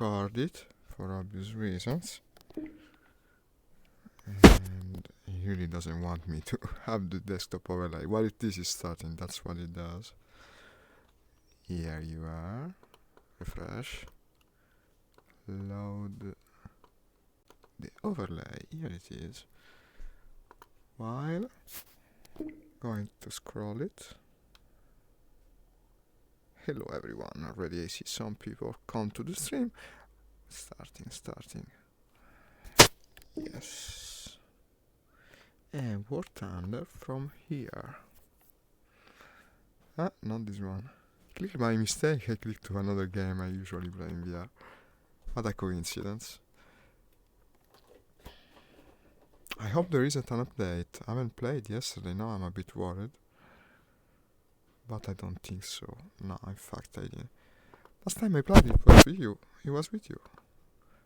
guard it for obvious reasons. And he really doesn't want me to have the desktop overlay. While this is starting, that's what it does. Here you are. Refresh. Load the overlay. Here it is. While going to scroll it. Hello everyone. Already I see some people come to the stream. Starting. Yes. And War Thunder from here. Ah, not this one. Click by mistake, I clicked to another game I usually play in VR. What a coincidence. I hope there isn't an update. I haven't played yesterday, now I'm a bit worried. But I don't think so. No, in fact I didn't. Last time I played it was with you. It was with you.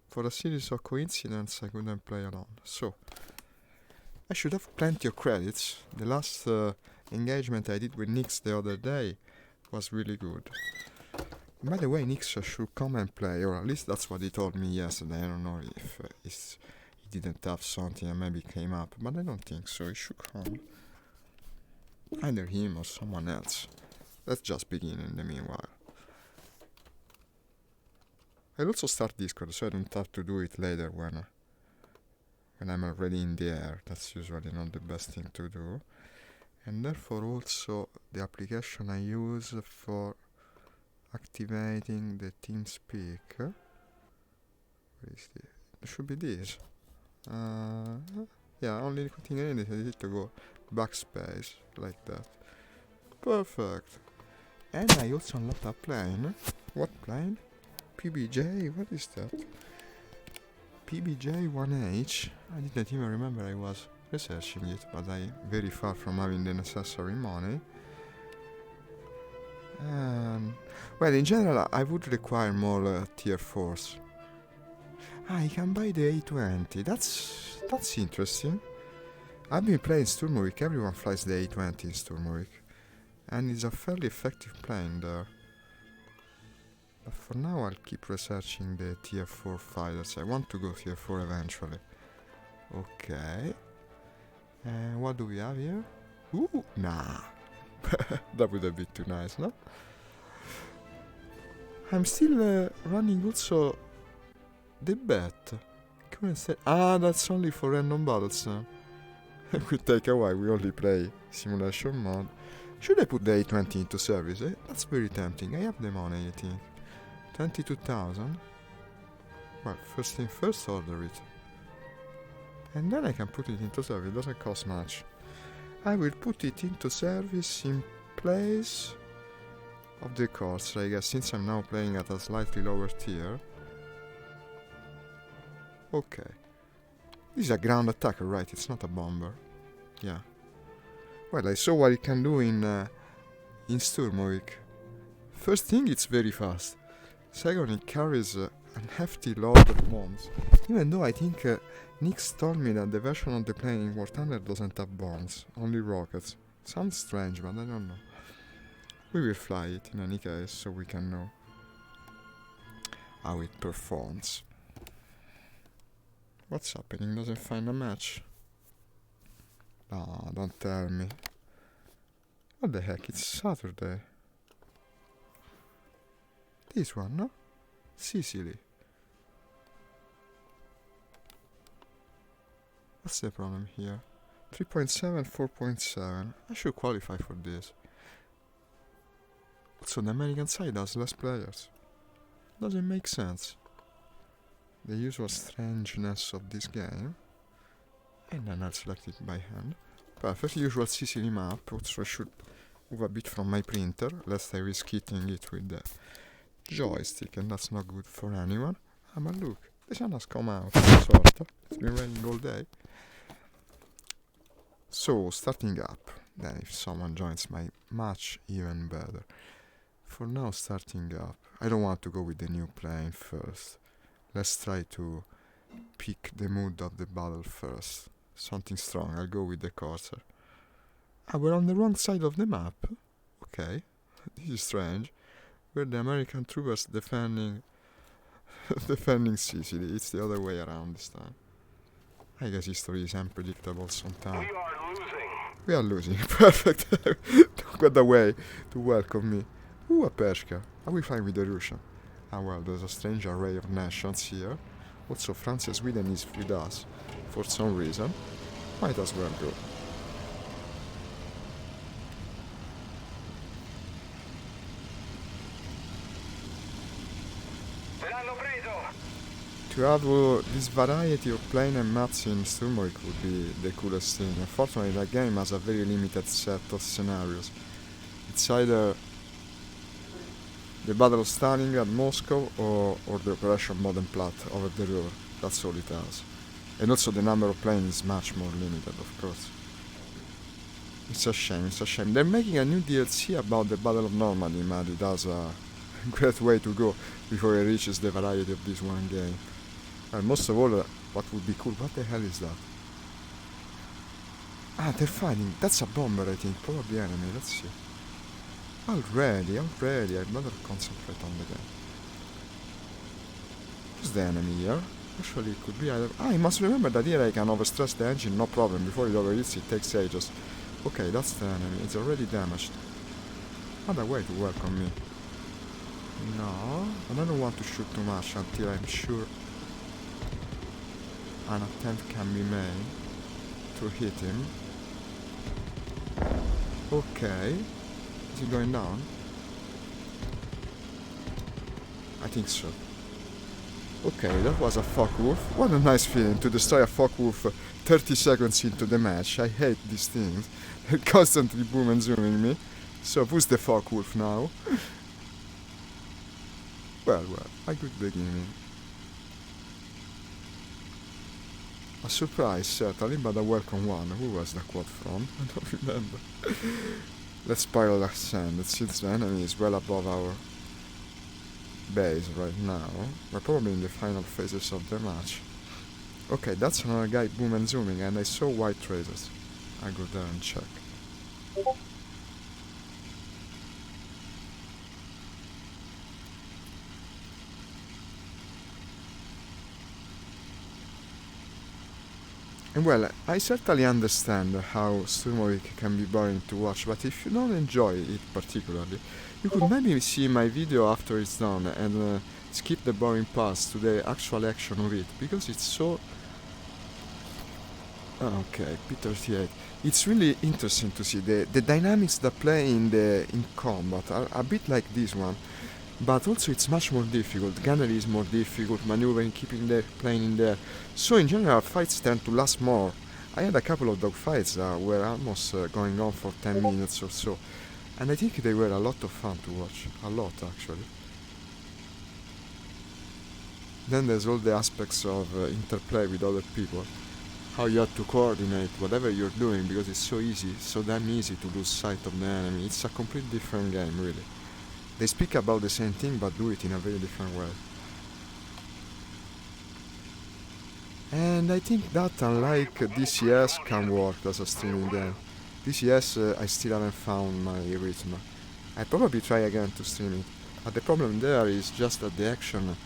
For a series of coincidences I couldn't play alone. So, I should have plenty of credits. The last engagement I did with Nix the other day was really good. By the way, Nix should come and play, or at least that's what he told me yesterday. I don't know if he didn't have something and maybe came up, but I don't think so. He should come. Either him or someone else. Let's just begin in the meanwhile. I'll also start Discord so I don't have to do it later when I'm already in the air. That's usually not the best thing to do. And therefore also the application I use for activating the TeamSpeak. Where is it? It should be this. Yeah, only continuing it, I need to go backspace like that. Perfect. And I also unlocked a plane. What plane? PBJ? What is that? PBJ-1H. I didn't even remember I was researching it, but I'm very far from having the necessary money. Well, in general, I would require more tier 4s. I can buy the A20. That's interesting. I've been playing Sturmovik. Everyone flies the A20 in Sturmovik, and it's a fairly effective plane there. But for now, I'll keep researching the tier 4 fighters. I want to go tier 4 eventually. Okay. And what do we have here? Ooh, nah. That would have been too nice, no? I'm still running also the bet. Current set. Ah, that's only for random battles now. It will take a while, we only play simulation mode. Should I put the A20 into service? That's very tempting. I have the money, I think. 22,000. Well, first thing first, order it. And then I can put it into service. It doesn't cost much. I will put it into service in place of the course, I guess, since I'm now playing at a slightly lower tier. Okay. This is a ground attacker, right? It's not a bomber. Yeah. Well, I saw what it can do in Sturmovik. First thing, it's very fast. Second, it carries a hefty load of bombs. Even though I think Nix told me that the version of the plane in War Thunder doesn't have bombs, only rockets. Sounds strange, but I don't know. We will fly it in any case, so we can know how it performs. What's happening? Doesn't find a match? Ah, don't tell me. What the heck? It's Saturday. This one, no? Sicily. What's the problem here? 3.7, 4.7. I should qualify for this. Also, the American side has less players. Doesn't make sense. The usual strangeness of this game. And then I'll select it by hand. Perfect, usual Sicily map. Also, I should move a bit from my printer, lest I risk hitting it with the joystick, and that's not good for anyone. Ah, but look, the sun has come out, sorta. It's been raining all day. So, starting up. Then if someone joins my match, even better. For now, starting up. I don't want to go with the new plane first. Let's try to pick the mood of the battle first. Something strong, I'll go with the Corsair. Ah, we're on the wrong side of the map. Okay, this is strange. We're the American troopers defending Defending Sicily. It's the other way around this time. I guess history is unpredictable sometimes. We are losing. Perfect. Got a way to welcome me. Ooh, a Persia. Are we fine with the Russian? Ah well, there's a strange array of nations here. Also, France and Sweden is with us. For some reason. Might as well go. To have this variety of plane and maps in Sturmovik would be the coolest thing. Unfortunately, the game has a very limited set of scenarios. It's either the Battle of Stalingrad, Moscow, or the Operation Bodenplatte over the river. That's all it has. And also the number of planes is much more limited, of course. It's a shame. They're making a new DLC about the Battle of Normandy, man. It has a great way to go before it reaches the variety of this one game. And most of all, what would be cool, what the hell is that? Ah, they're fighting. That's a bomber, I think. Probably enemy. Let's see. Already. I'd better concentrate on the game. Who's the enemy here? Actually, it could be either... I must remember that here I can overstress the engine, no problem. Before it overheats, it takes ages. Okay, that's the enemy. It's already damaged. Other way to welcome me. No, I don't want to shoot too much until I'm sure an attempt can be made to hit him. Okay. Is he going down? I think so. Okay, that was a Focke-Wulf. What a nice feeling to destroy a Focke-Wulf 30 seconds into the match. I hate these things. They're constantly boom and zooming me. So who's the Focke-Wulf now? Well, a good beginning. A surprise, certainly, but a welcome one. Who was the quad from? I don't remember. Let's spiral ascend. Since the enemy is well above our base right now, we're probably in the final phases of the match. Okay, that's another guy boom and zooming, and I saw white traces. I go there and check. And well, I certainly understand how Sturmovik can be boring to watch, but if you don't enjoy it particularly, you could maybe see my video after it's done and skip the boring parts to the actual action of it, because it's so... Okay, P-38. It's really interesting to see the dynamics that play in combat are a bit like this one. But also it's much more difficult. Gunnery is more difficult, maneuvering, keeping the plane in there. So in general, fights tend to last more. I had a couple of dogfights that were almost going on for 10 minutes or so. And I think they were a lot of fun to watch. A lot, actually. Then there's all the aspects of interplay with other people. How you have to coordinate whatever you're doing, because it's so easy, so damn easy to lose sight of the enemy. It's a completely different game, really. They speak about the same thing, but do it in a very different way. And I think that, unlike DCS, can work as a streaming game. DCS, I still haven't found my rhythm. I'll probably try again to stream it. But the problem there is just that the action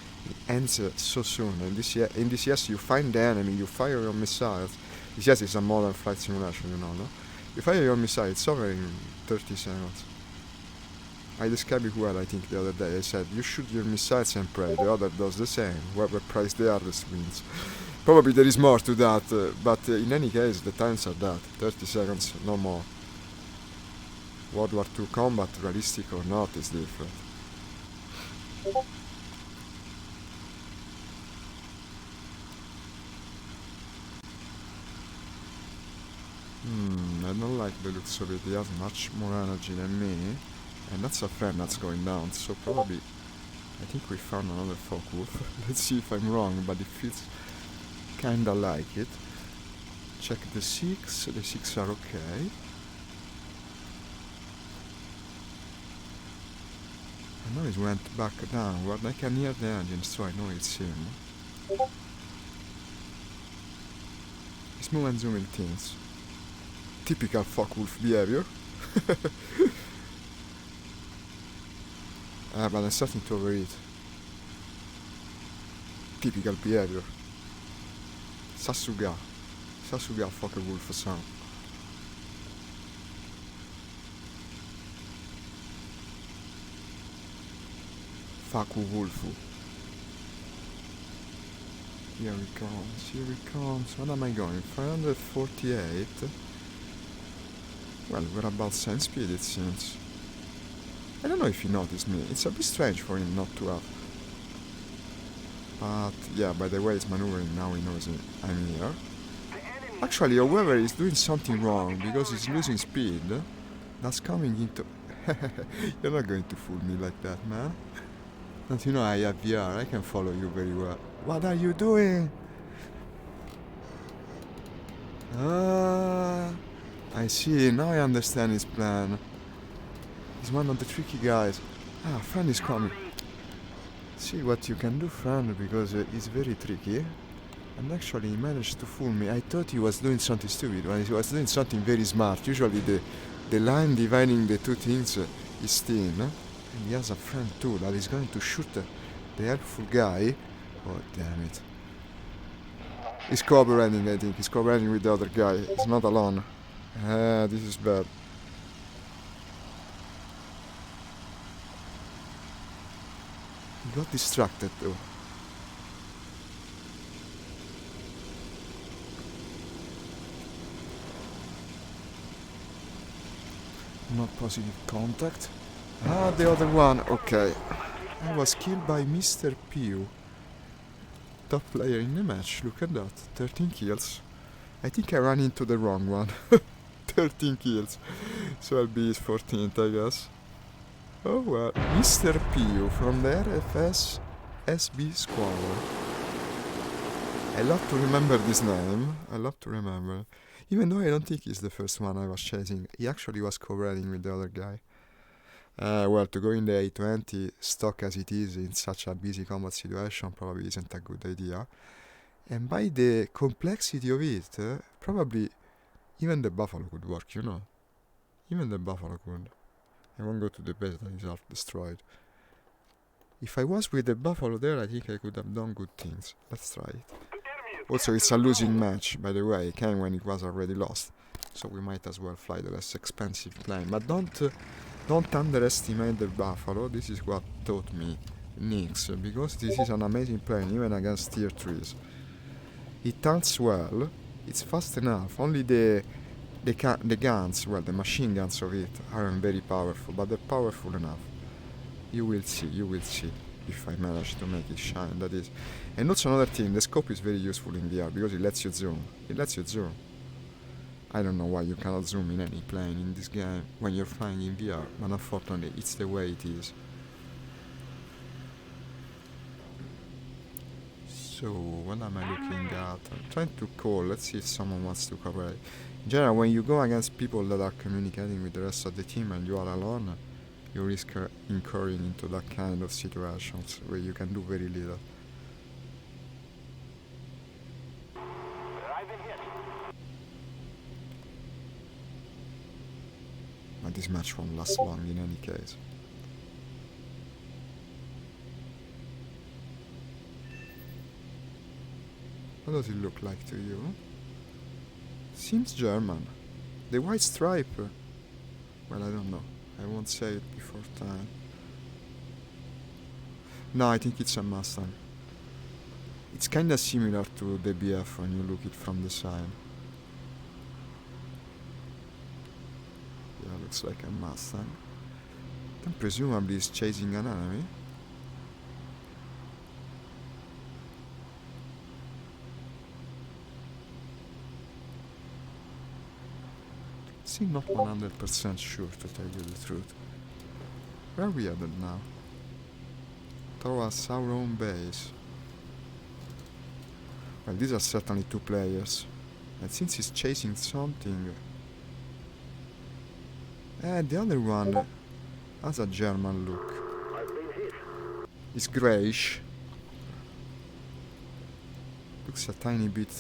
ends so soon. In DCS, you find the enemy, you fire your missiles. DCS is a modern flight simulation, you know, no? You fire your missile, it's over in 30 seconds. I described it well, I think, the other day. I said, you shoot your missiles and pray. The other does the same. Whoever prays the hardest wins. Probably there is more to that, but in any case, the times are that. 30 seconds, no more. World War II combat, realistic or not, is different. I don't like the looks of it. He has much more energy than me. And that's a friend that's going down, so probably I think we found another Focke-Wulf. Let's see if I'm wrong, but it feels kinda like it. Check the 6 are okay. I know it went back downward. I can hear the engine, so I know it's him. It's move and zooming things. Typical Focke-Wulf behavior. But I'm starting to overheat. Typical behavior. Sasuga. Sasuga Focke-Wulf-san. Faku-Wulfu. Here he comes, here he comes. What am I going? 548? Well, we're about same speed it seems. I don't know if he noticed me. It's a bit strange for him not to have. But yeah, by the way he's maneuvering now, he knows I'm here. Actually, whoever is doing something wrong because he's losing speed, that's coming into... You're not going to fool me like that, man. Don't you know I have VR? I can follow you very well. What are you doing? Ah, I see. Now I understand his plan. He's one of the tricky guys. Ah, friend is coming. See what you can do, friend, because he's very tricky. And actually he managed to fool me. I thought he was doing something stupid when he was doing something very smart. Usually the line dividing the two things is thin. And he has a friend too that is going to shoot the helpful guy. Oh, damn it. He's cooperating, I think. He's cooperating with the other guy. He's not alone. This is bad. He got distracted though. Not positive contact. Ah, the other one. Okay. I was killed by Mr. Pew. Top player in the match. Look at that. 13 kills. I think I ran into the wrong one. 13 kills. So I'll be his 14th, I guess. Oh well. Mr. Pew from the RFS SB squad. I love to remember this name. I love to remember. Even though I don't think he's the first one I was chasing. He actually was cooperating with the other guy. Well, to go in the A20 stock as it is in such a busy combat situation probably isn't a good idea. And by the complexity of it, probably even the Buffalo could work, you know. Even the Buffalo could. I won't go to the base that is half destroyed. If I was with the Buffalo there, I think I could have done good things. Let's try it. Also, it's a losing match, by the way. It came when it was already lost. So we might as well fly the less expensive plane. But don't underestimate the Buffalo. This is what taught me Nix, because this is an amazing plane, even against tier 3s. It tanks well, it's fast enough, only the guns, well, the machine guns of it aren't very powerful, but they're powerful enough. You will see if I manage to make it shine, that is. And also another thing, the scope is very useful in VR, because it lets you zoom. I don't know why you cannot zoom in any plane in this game when you're flying in VR, but unfortunately it's the way it is. So, what am I looking at? I'm trying to call, let's see if someone wants to cooperate. In general, when you go against people that are communicating with the rest of the team and you are alone, you risk incurring into that kind of situations where you can do very little. But this match won't last long in any case. What does it look like to you? Seems German. The white stripe. Well, I don't know. I won't say it before time. No, I think it's a Mustang. It's kinda similar to the BF when you look it from the side. Yeah, looks like a Mustang. Then presumably it's chasing an enemy. See, not 100% sure to tell you the truth. Where are we headed now? Towards our own base. Well, these are certainly two players. And since he's chasing something... the other one has a German look. It's greyish. Looks a tiny bit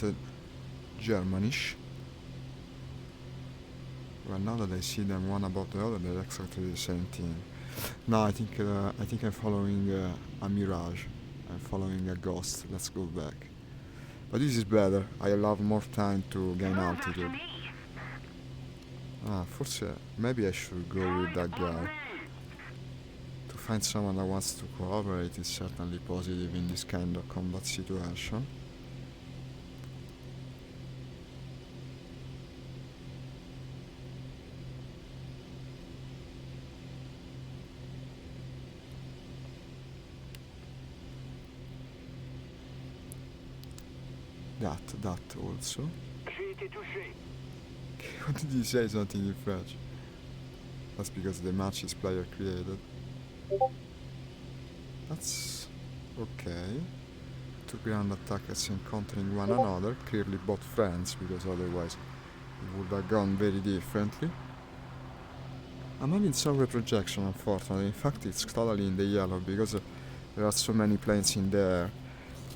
Germanish. Well, now that I see them one above the other, they're exactly the same thing. No, I think I'm following a Mirage. I'm following a ghost. Let's go back. But this is better. I'll have more time to gain altitude. Forse maybe I should go with that guy. To find someone that wants to cooperate is certainly positive in this kind of combat situation. That also. What did you say? Something in French? That's because the match is player created. That's okay. Two ground attackers encountering one another, clearly both friends, because otherwise it would have gone very differently. I'm having some reprojection, unfortunately. In fact, it's totally in the yellow because there are so many planes in there.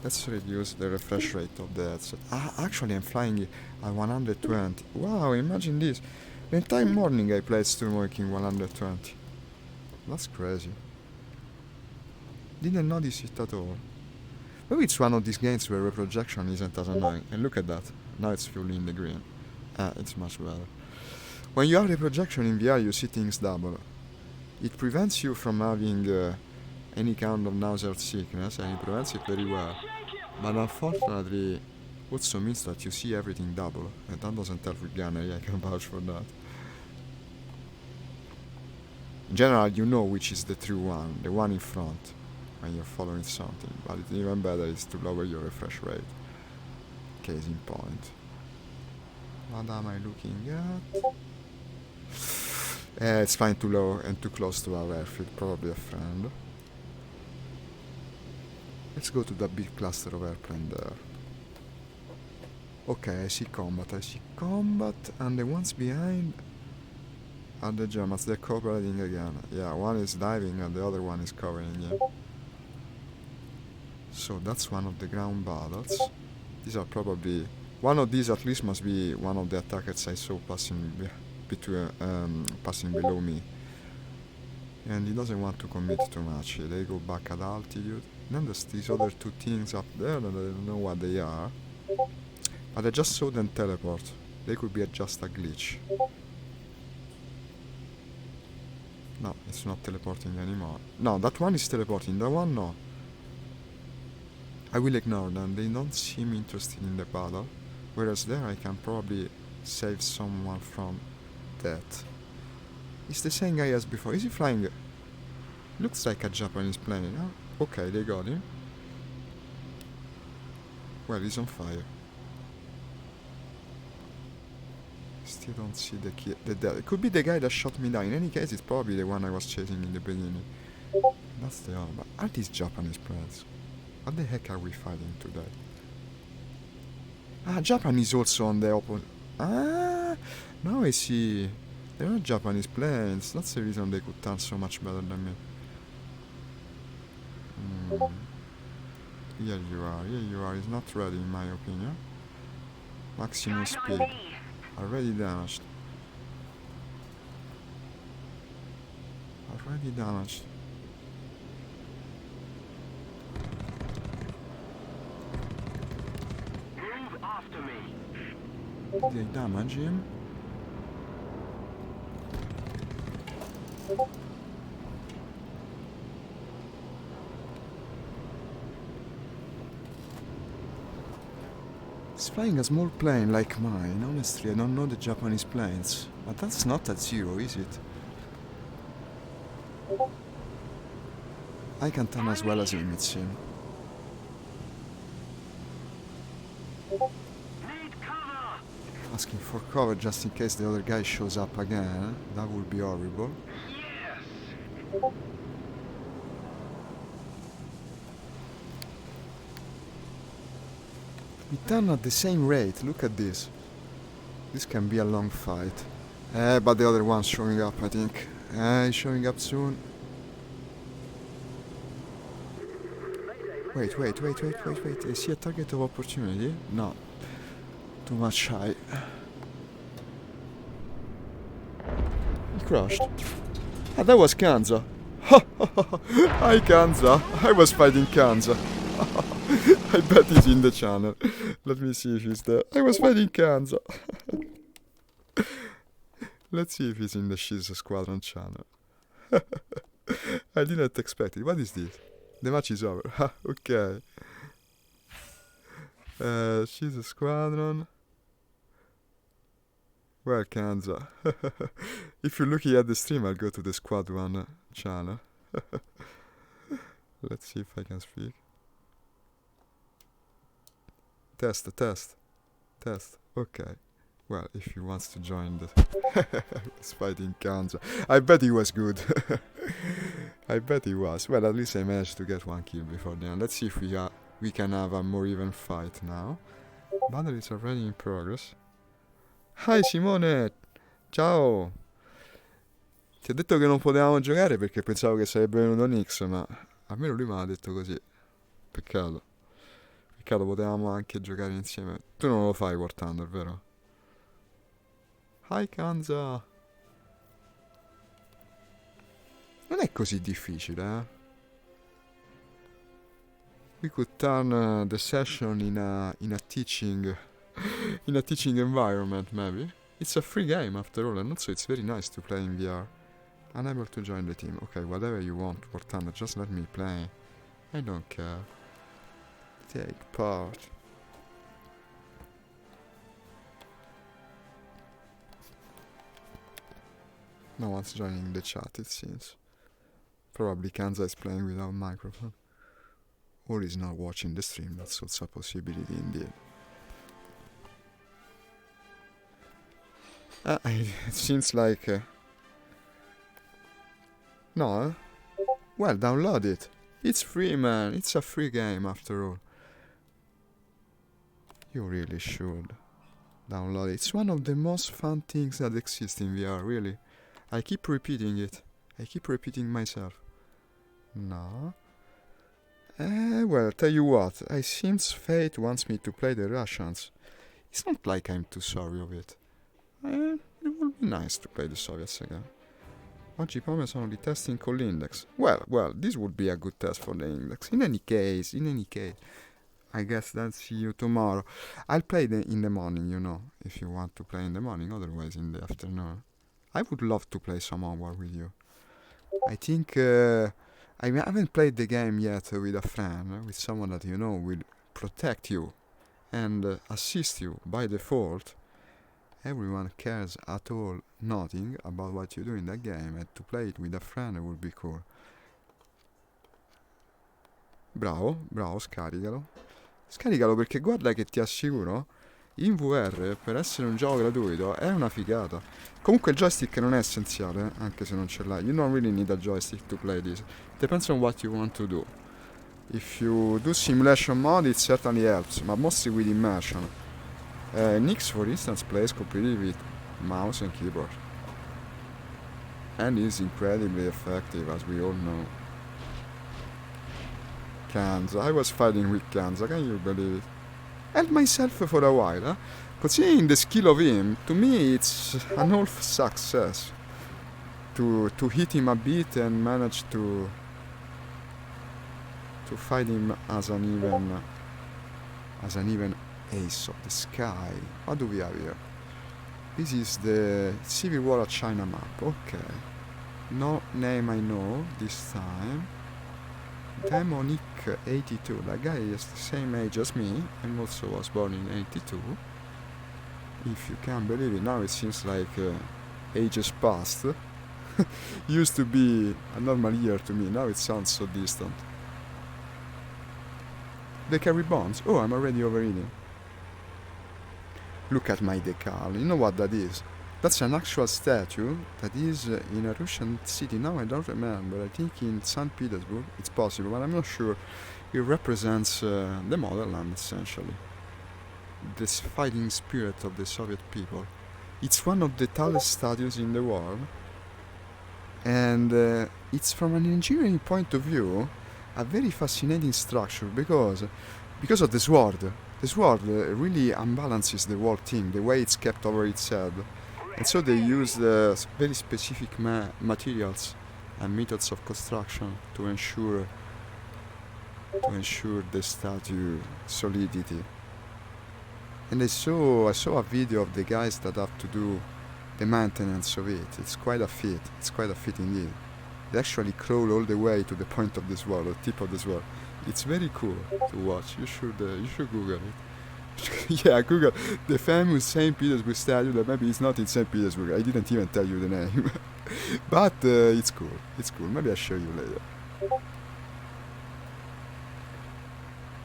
Let's reduce the refresh rate of the headset. Actually, I'm flying at 120. Wow, imagine this. The entire morning I played Sturmwalking 120. That's crazy. Didn't notice it at all. Maybe it's one of these games where reprojection isn't as annoying. And look at that. Now it's fully in the green. It's much better. When you have reprojection in VR, you see things double. It prevents you from having any kind of nausea or sickness, and it prevents it very well. But unfortunately, also means that you see everything double, and that doesn't help with gunnery, I can vouch for that. In general, you know which is the true one, the one in front, when you're following something, but it's even better is to lower your refresh rate. Case in point. What am I looking at? It's flying too low and too close to our airfield, probably a friend. Let's go to that big cluster of airplane there. Okay, I see combat, and the ones behind are the Germans. They're cooperating again. Yeah, one is diving and the other one is covering, yeah. So that's one of the ground battles. These are probably... one of these at least must be one of the attackers I saw passing passing below me. And he doesn't want to commit too much. They go back at altitude. Then there's these other two things up there that I don't know what they are. But I just saw them teleport. They could be just a glitch. No, it's not teleporting anymore. No, that one is teleporting. That one, no. I will ignore them. They don't seem interested in the battle. Whereas there I can probably save someone from death. It's the same guy as before. Is he flying? Looks like a Japanese plane, huh? Okay, they got him. Well, he's on fire. Still don't see the key. It could be the guy that shot me down. In any case, it's probably the one I was chasing in the beginning. That's the other. But are these Japanese planes? What the heck are we fighting today? Japan is also on the opposite. Now I see. They are Japanese planes. That's the reason they could turn so much better than me. Here you are. It's not ready in my opinion. Maximum speed. Already damaged. Move after me. Did they damage him? He's flying a small plane like mine. Honestly, I don't know the Japanese planes. But that's not at zero, is it? I can turn as well as him, it seems. Asking for cover just in case the other guy shows up again. That would be horrible. Yes. We turn at the same rate. Look at this. This can be a long fight. But the other one's showing up, I think. He's showing up soon. Wait. Is he a target of opportunity? No. Too much high. He crashed. That was Kanza. Hi Kanza. I was fighting Kanza. I bet he's in the channel. Let me see if he's there. I was fighting Kanza. Let's see if he's in the She's a Squadron channel. I didn't expect it. What is this? The match is over. Okay. She's a Squadron. Well, Kanza. If you're looking at the stream, I'll go to the Squad 1 channel. Let's see if I can speak. Test. Okay. Well, if he wants to join the... He's fighting Kanza. I bet he was good. I bet he was. Well, at least I managed to get one kill before the end. Let's see if we can have a more even fight now. Battle is already in progress. Hi Simone! Ciao! Ti ho detto che non potevamo giocare perché pensavo che sarebbe venuto Nix, ma almeno lui mi ha detto così. Peccato. Peccato, potevamo anche giocare insieme. Tu non lo fai War Thunder, vero? Hi Kanza! Non è così difficile, eh? We could turn the session in a teaching environment, maybe. It's a free game after all, and also it's very nice to play in VR. Unable to join the team. Okay, whatever you want, War Thunder, just let me play. I don't care. Take part. No one's joining the chat, it seems. Probably Kanza is playing without microphone. Or is not watching the stream, that's also a possibility indeed. It seems like... No? Well, download it. It's free, man. It's a free game after all. You really should download it. It's one of the most fun things that exist in VR, really. I keep repeating it. I keep repeating myself. No? Well, tell you what. It seems fate wants me to play the Russians. It's not like I'm too sorry of it. It would be nice to play the Soviets again. Oggi Pome sono di testing con l'index. Well, this would be a good test for the index. In any case, I guess I'll see you tomorrow. I'll play in the morning, you know, if you want to play in the morning, otherwise in the afternoon. I would love to play some more with you. I think I haven't played the game yet with a friend, with someone that you know will protect you and assist you by default. Everyone cares at all nothing about what you do in that game, and to play it with a friend would be cool. Bravo, scaricalo. Scaricalo perché guarda che ti assicuro, in VR per essere un gioco gratuito è una figata. Comunque il joystick non è essenziale, anche se non ce l'hai. You don't really need a joystick to play this. Depends on what you want to do. If you do simulation mode it certainly helps, but mostly with immersion. Nix, for instance, plays completely with mouse and keyboard. And is incredibly effective, as we all know. Kanza. I was fighting with Kanza, can you believe it? And myself for a while, huh? Considering the skill of him, to me it's an half success. To hit him a bit and manage to fight him as an even ace of the sky. What do we have here? This is the Civil War of China map. Okay. No name I know this time. Demonic 82. That guy is the same age as me and also was born in 82. If you can't believe it, now it seems like ages passed. Used to be a normal year to me, now it sounds so distant. They carry bombs? Oh, I'm already overeating. Look at my decal. You know what that is? That's an actual statue that is in a Russian city. Now I don't remember. I think in St. Petersburg. It's possible, but I'm not sure. It represents the motherland, essentially. This fighting spirit of the Soviet people. It's one of the tallest statues in the world. And it's, from an engineering point of view, a very fascinating structure because of the sword. The sword really unbalances the whole thing, the way it's kept over its head. And so they use very specific materials and methods of construction to ensure to ensure the statue solidity. And I saw a video of the guys that have to do the maintenance of it. It's quite a feat. It's quite a feat indeed. They actually crawl all the way to the point of the sword, the tip of the sword. It's very cool to watch. You should Google it. Yeah, Google the famous St. Petersburg statue. That maybe it's not in St. Petersburg. I didn't even tell you the name, but it's cool. It's cool. Maybe I'll show you later.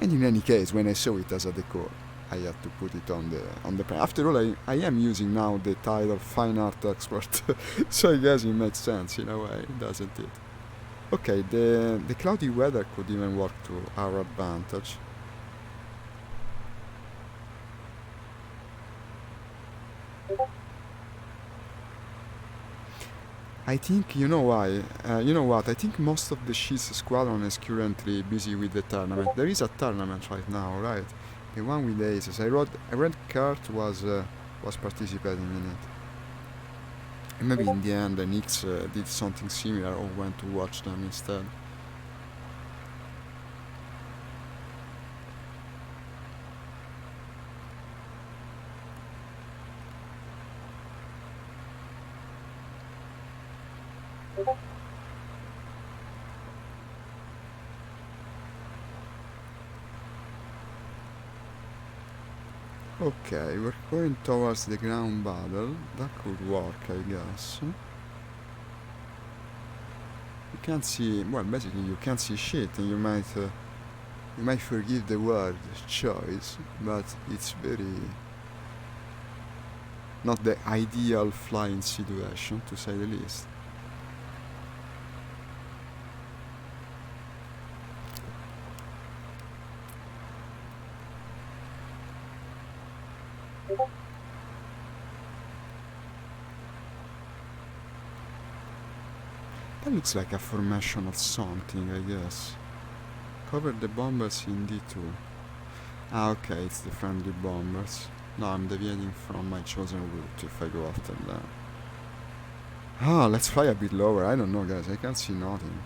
And in any case, when I saw it as a decor, I had to put it on the pen. After all, I am using now the title Fine Art Expert, so I guess it makes sense in a way, doesn't it? Okay, the cloudy weather could even work to our advantage. I think, you know why? You know what? I think most of the Shiz squadron is currently busy with the tournament. There is a tournament right now, right? The one with the aces. I read Kurt was participating in it. And maybe in the end the Knicks did something similar or went to watch them instead. Okay, we're going towards the ground battle. That could work, I guess. You can't see, well, basically you can't see shit, and you might forgive the word choice, but it's very not the ideal flying situation, to say the least. That looks like a formation of something, I guess. Cover the bombers in D2. Ah, okay, it's the friendly bombers. No, I'm deviating from my chosen route if I go after them. Ah, let's fly a bit lower. I don't know, guys. I can't see nothing.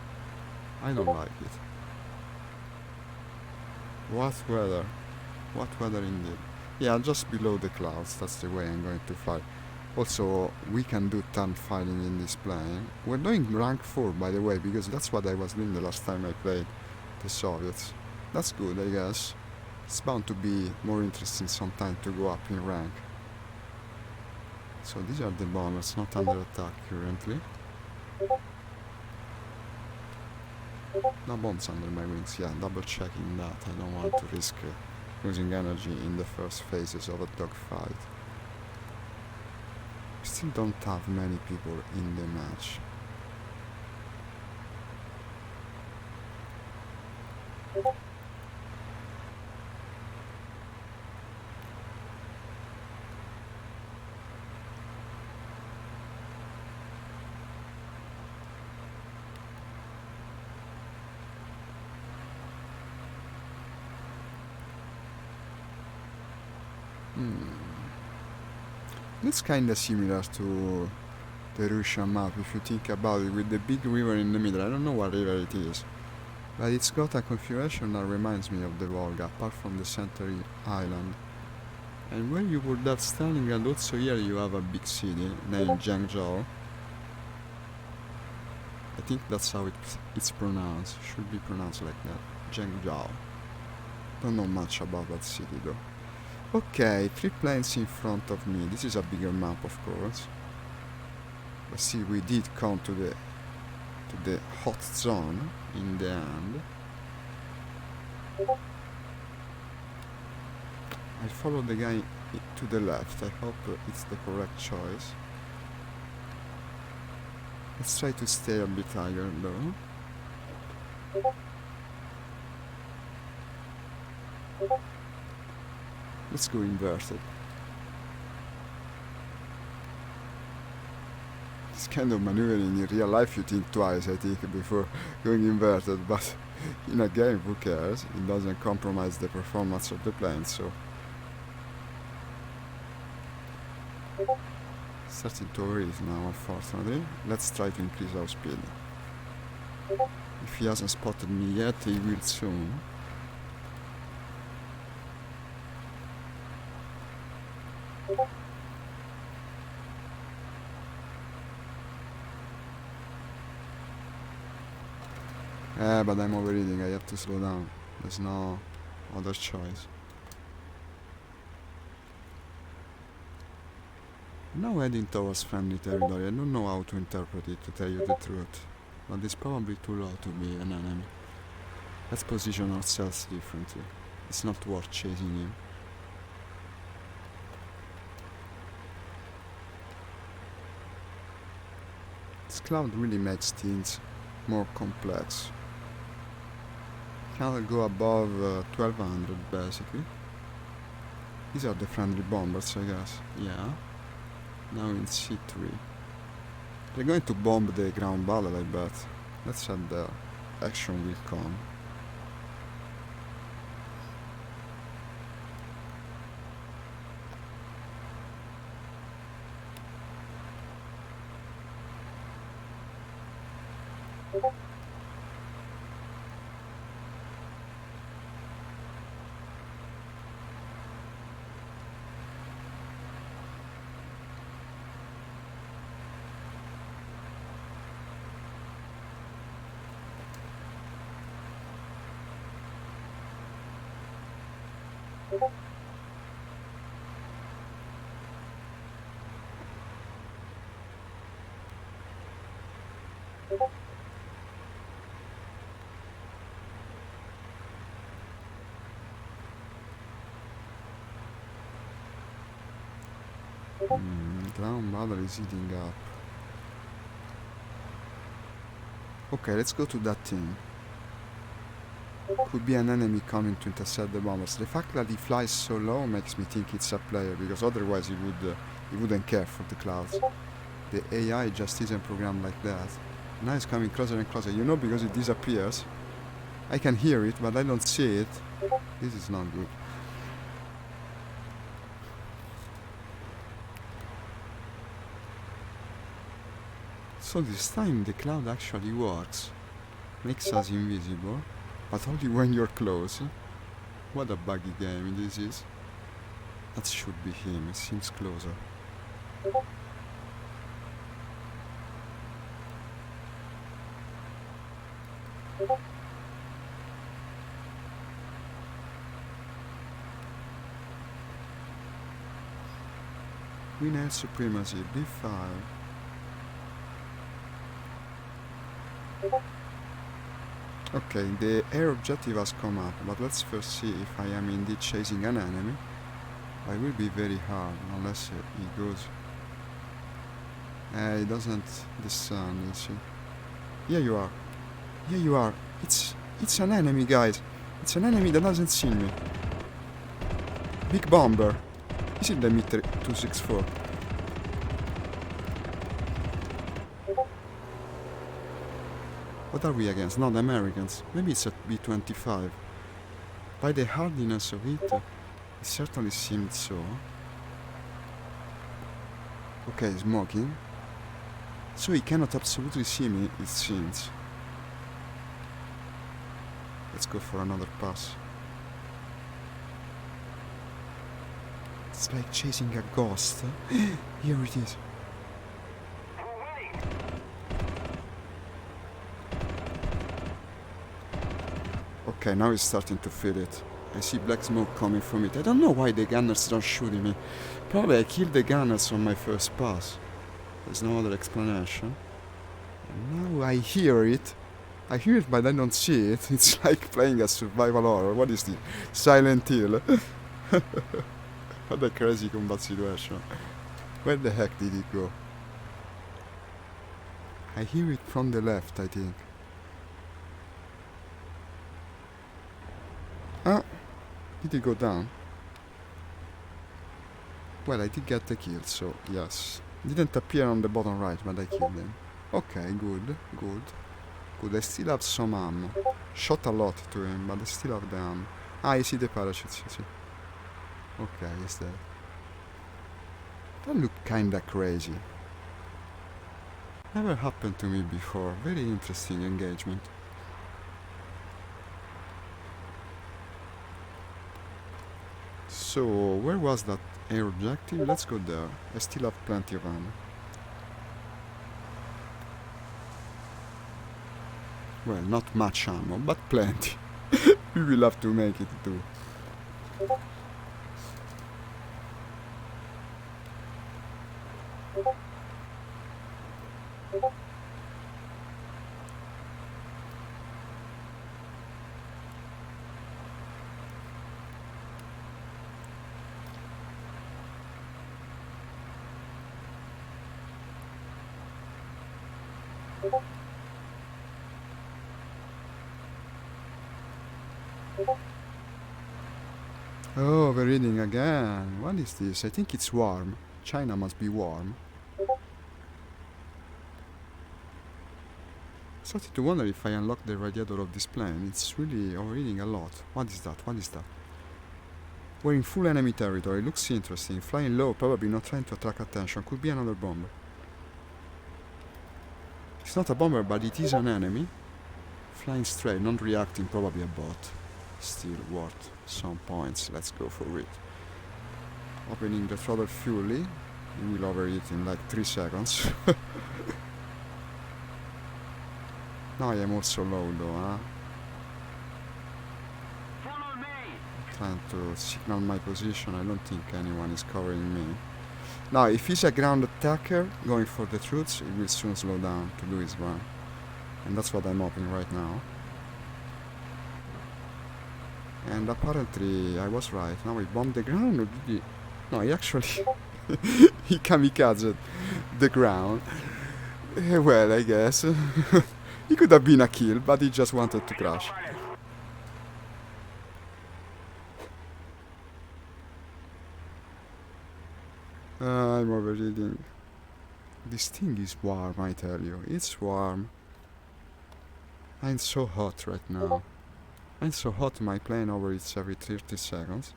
I don't like it. What weather? What weather indeed. Yeah, just below the clouds. That's the way I'm going to fly. Also, we can do turn fighting in this plane. We're doing rank 4, by the way, because that's what I was doing the last time I played the Soviets. That's good, I guess. It's bound to be more interesting sometime to go up in rank. So these are the bombers, not under attack currently. No bombs under my wings, yeah, double checking that. I don't want to risk losing energy in the first phases of a dogfight. We still don't have many people in the match. It's kinda similar to the Russian map if you think about it, with the big river in the middle. I don't know what river it is, but it's got a configuration that reminds me of the Volga, apart from the center island. And where you would have Stalingrad, also here you have a big city named Zhengzhou. I think that's how it's pronounced, should be pronounced like that, Zhengzhou. Don't know much about that city though. Okay, 3 planes in front of me. This is a bigger map, of course. But see, we did come to the hot zone in the end. I follow the guy to the left. I hope it's the correct choice. Let's try to stay a bit higher though. Let's go inverted. This kind of maneuvering in real life you think twice, I think, before going inverted, but in a game, who cares? It doesn't compromise the performance of the plane, so... Starting to overheat now, unfortunately. Let's try to increase our speed. If he hasn't spotted me yet, he will soon. But I'm overeating, I have to slow down. There's no other choice. Now heading towards friendly territory. I don't know how to interpret it, to tell you the truth. But it's probably too low to be an enemy. Let's position ourselves differently. It's not worth chasing him. This cloud really makes things more complex. Can't go above 1200 basically. These are the friendly bombers, I guess. Yeah. Now in C3. They're going to bomb the ground battle, I bet. Let's head there. Action will come. Ground battle is heating up. Okay, let's go to that thing. Could be an enemy coming to intercept the bombers. The fact that he flies so low makes me think it's a player, because otherwise he wouldn't care for the clouds. The AI just isn't programmed like that. Now it's coming closer and closer, you know, because it disappears. I can hear it, but I don't see it. This is not good. So this time the cloud actually works. Makes us invisible, but only when you're close. What a buggy game this is. That should be him, it seems closer. Queen Air Supremacy, B5. Okay, the air objective has come up, but let's first see if I am indeed chasing an enemy. I will be very hard, unless he goes... he doesn't discern, you see. Here you are. Here you are. It's an enemy, guys. It's an enemy that doesn't see me. Big bomber. Is it the meter 264? What are we against? Not Americans. Maybe it's a B-25. By the hardiness of it, it certainly seemed so. Okay, smoking. So he cannot absolutely see me, it seems. Let's go for another pass. It's like chasing a ghost. Here it is. Okay, now he's starting to feel it. I see black smoke coming from it. I don't know why the gunners don't shoot me. Probably I killed the gunners on my first pass. There's no other explanation. And now I hear it. I hear it, but I don't see it. It's like playing a survival horror. What is this? Silent Hill. What a crazy combat situation. Where the heck did it go? I hear it from the left, I think. Ah, did he go down? Well, I did get the kill, so yes. Didn't appear on the bottom right, but I killed him. Okay, good, good. Good, I still have some ammo. Shot a lot to him, but I still have the ammo. Ah, I see the parachutes, you see. Okay, he's dead. That looked kinda crazy. Never happened to me before. Very interesting engagement. So, where was that air objective? Let's go there. I still have plenty of ammo. Well, not much ammo, but plenty. We will have to make it too. Oh, overreading again. What is this? I think it's warm. China must be warm. Started to wonder if I unlock the radiator of this plane. It's really overreading a lot. What is that? What is that? We're in full enemy territory. Looks interesting. Flying low, probably not trying to attract attention. Could be another bomber. It's not a bomber, but it is an enemy. Flying straight, not reacting, probably a bot. Still worth some points. Let's go for it. Opening the throttle fully. We will overheat in like 3 seconds. Now I am also low though, huh? Follow me. Trying to signal my position. I don't think anyone is covering me. Now, if he's a ground attacker going for the troops, he will soon slow down to do his run. And that's what I'm hoping right now. And apparently I was right. Now he bombed the ground, or did he? No, he actually he kamikazed the ground. Well, I guess. He could have been a kill, but he just wanted to crash. I'm overreading. This thing is warm, I tell you. It's warm. I'm so hot right now. I'm so hot my plane overheats every 30 seconds.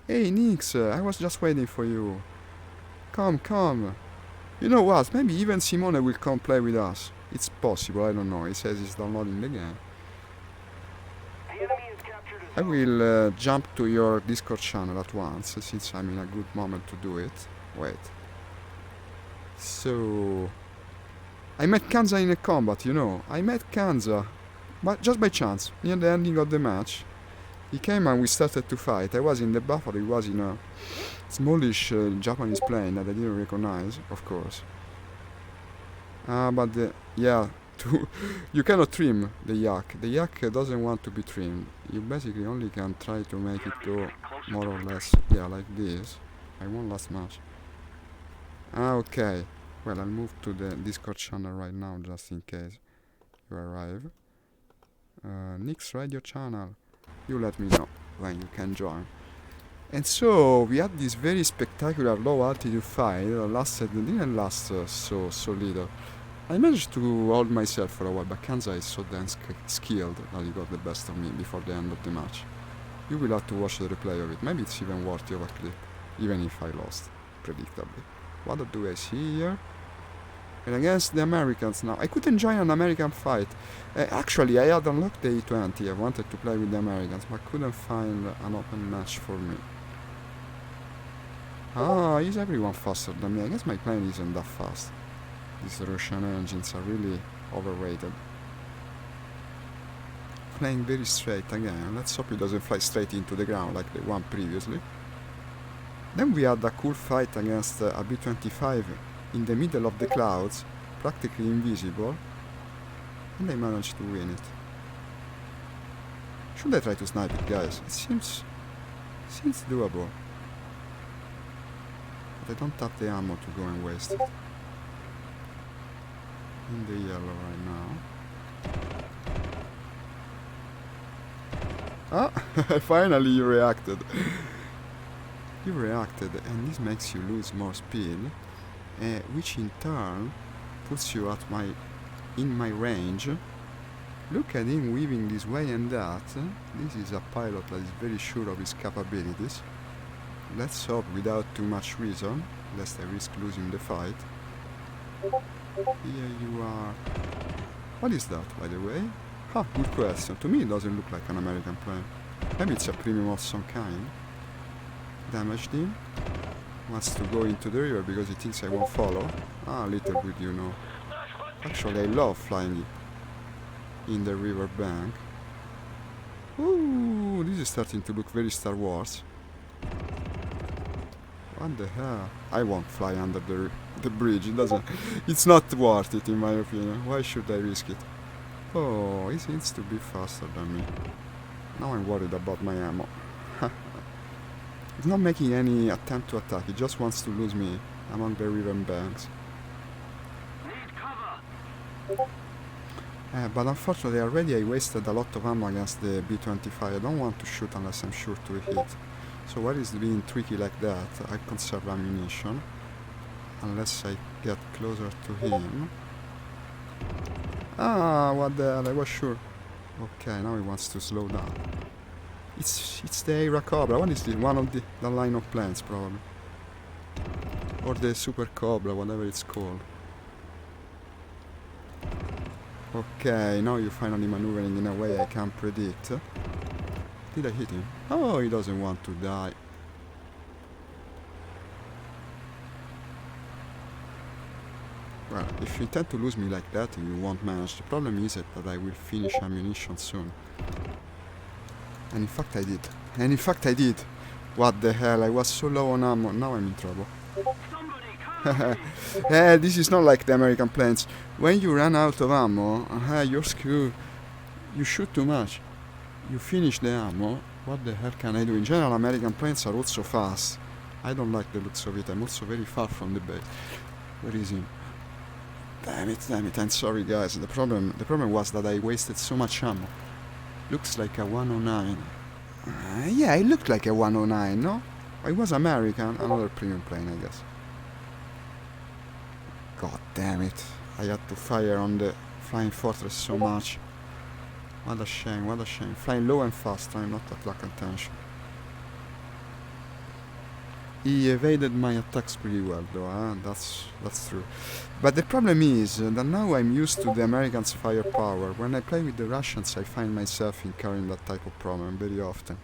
Hey Nix, I was just waiting for you. Come, come. You know what, maybe even Simone will come play with us. It's possible, I don't know. He says he's downloading the game. The enemy has captured a I will jump to your Discord channel at once, since I'm in a good moment to do it. Wait. So... I met Kanza in a combat, you know. I met Kanza. But just by chance, near the ending of the match. He came and we started to fight. I was in the buffer, he was in a smallish Japanese plane that I didn't recognize, of course. But yeah, you cannot trim the yak. The yak doesn't want to be trimmed. You basically only can try to make it go more or less, yeah, like this. I won last match. Okay. Well, I'll move to the Discord channel right now, just in case you arrive. Nick's radio channel. You let me know when you can join. And so we had this very spectacular low altitude fight that didn't last so little. I managed to hold myself for a while, but Kanza is so damn skilled that he got the best of me before the end of the match. You will have to watch the replay of it. Maybe it's even worthy of a clip, even if I lost, predictably. What do I see here? And against the Americans now. I couldn't join an American fight. Actually, I had unlocked the E20. I wanted to play with the Americans, but couldn't find an open match for me. Ah, is everyone faster than me? I guess my plane isn't that fast. These Russian engines are really overrated. Flying very straight again. Let's hope it doesn't fly straight into the ground like the one previously. Then we had a cool fight against a B-25 in the middle of the clouds, practically invisible, and I managed to win it. Should I try to snipe it, guys? It seems doable. But I don't have the ammo to go and waste it. In the yellow right now. Ah! Finally you reacted. You reacted, and this makes you lose more speed, which in turn puts you in my range. Look at him weaving this way and that. This is a pilot that is very sure of his capabilities. Let's hope without too much reason, lest I risk losing the fight. Here you are. What is that, by the way? Ah, good question. To me it doesn't look like an American plane. Maybe it's a premium of some kind. damaged him. Wants to go into the river because he thinks I won't follow. Ah, little bit, you know. Actually, I love flying in the river bank. Ooh, this is starting to look very Star Wars. What the hell? I won't fly under the bridge. It doesn't. It's not worth it, in my opinion. Why should I risk it? Oh, he seems to be faster than me. Now I'm worried about my ammo. He's not making any attempt to attack. He just wants to lose me among the river banks. Need cover. But unfortunately, already I wasted a lot of ammo against the B-25. I don't want to shoot unless I'm sure to hit. So while it's being tricky like that, I conserve ammunition. Unless I get closer to him. Ah, what the hell, I was sure. Okay, now he wants to slow down. It's the Airacobra. What is this? One of the line of planes, probably. Or the Super Cobra, whatever it's called. Okay, now you're finally maneuvering in a way I can't predict. Did I hit him? Oh, he doesn't want to die. Well, if you intend to lose me like that, you won't manage. The problem is that I will finish ammunition soon. And in fact I did. What the hell, I was so low on ammo. Now I'm in trouble. Somebody cover. This is not like the American planes. When you run out of ammo, you're screwed. You shoot too much. You finish the ammo. What the hell can I do? In general, American planes are also fast. I don't like the looks of it. I'm also very far from the base. Where is he? Damn it, I'm sorry guys. The problem was that I wasted so much ammo. Looks like a 109. Yeah, it looked like a 109, no? It was American, another premium plane, I guess. God damn it. I had to fire on the Flying Fortress so much. What a shame, what a shame. Flying low and fast, I'm not at luck and tension. He evaded my attacks pretty well though, that's true. But the problem is that now I'm used to the Americans' firepower. When I play with the Russians I find myself incurring that type of problem very often.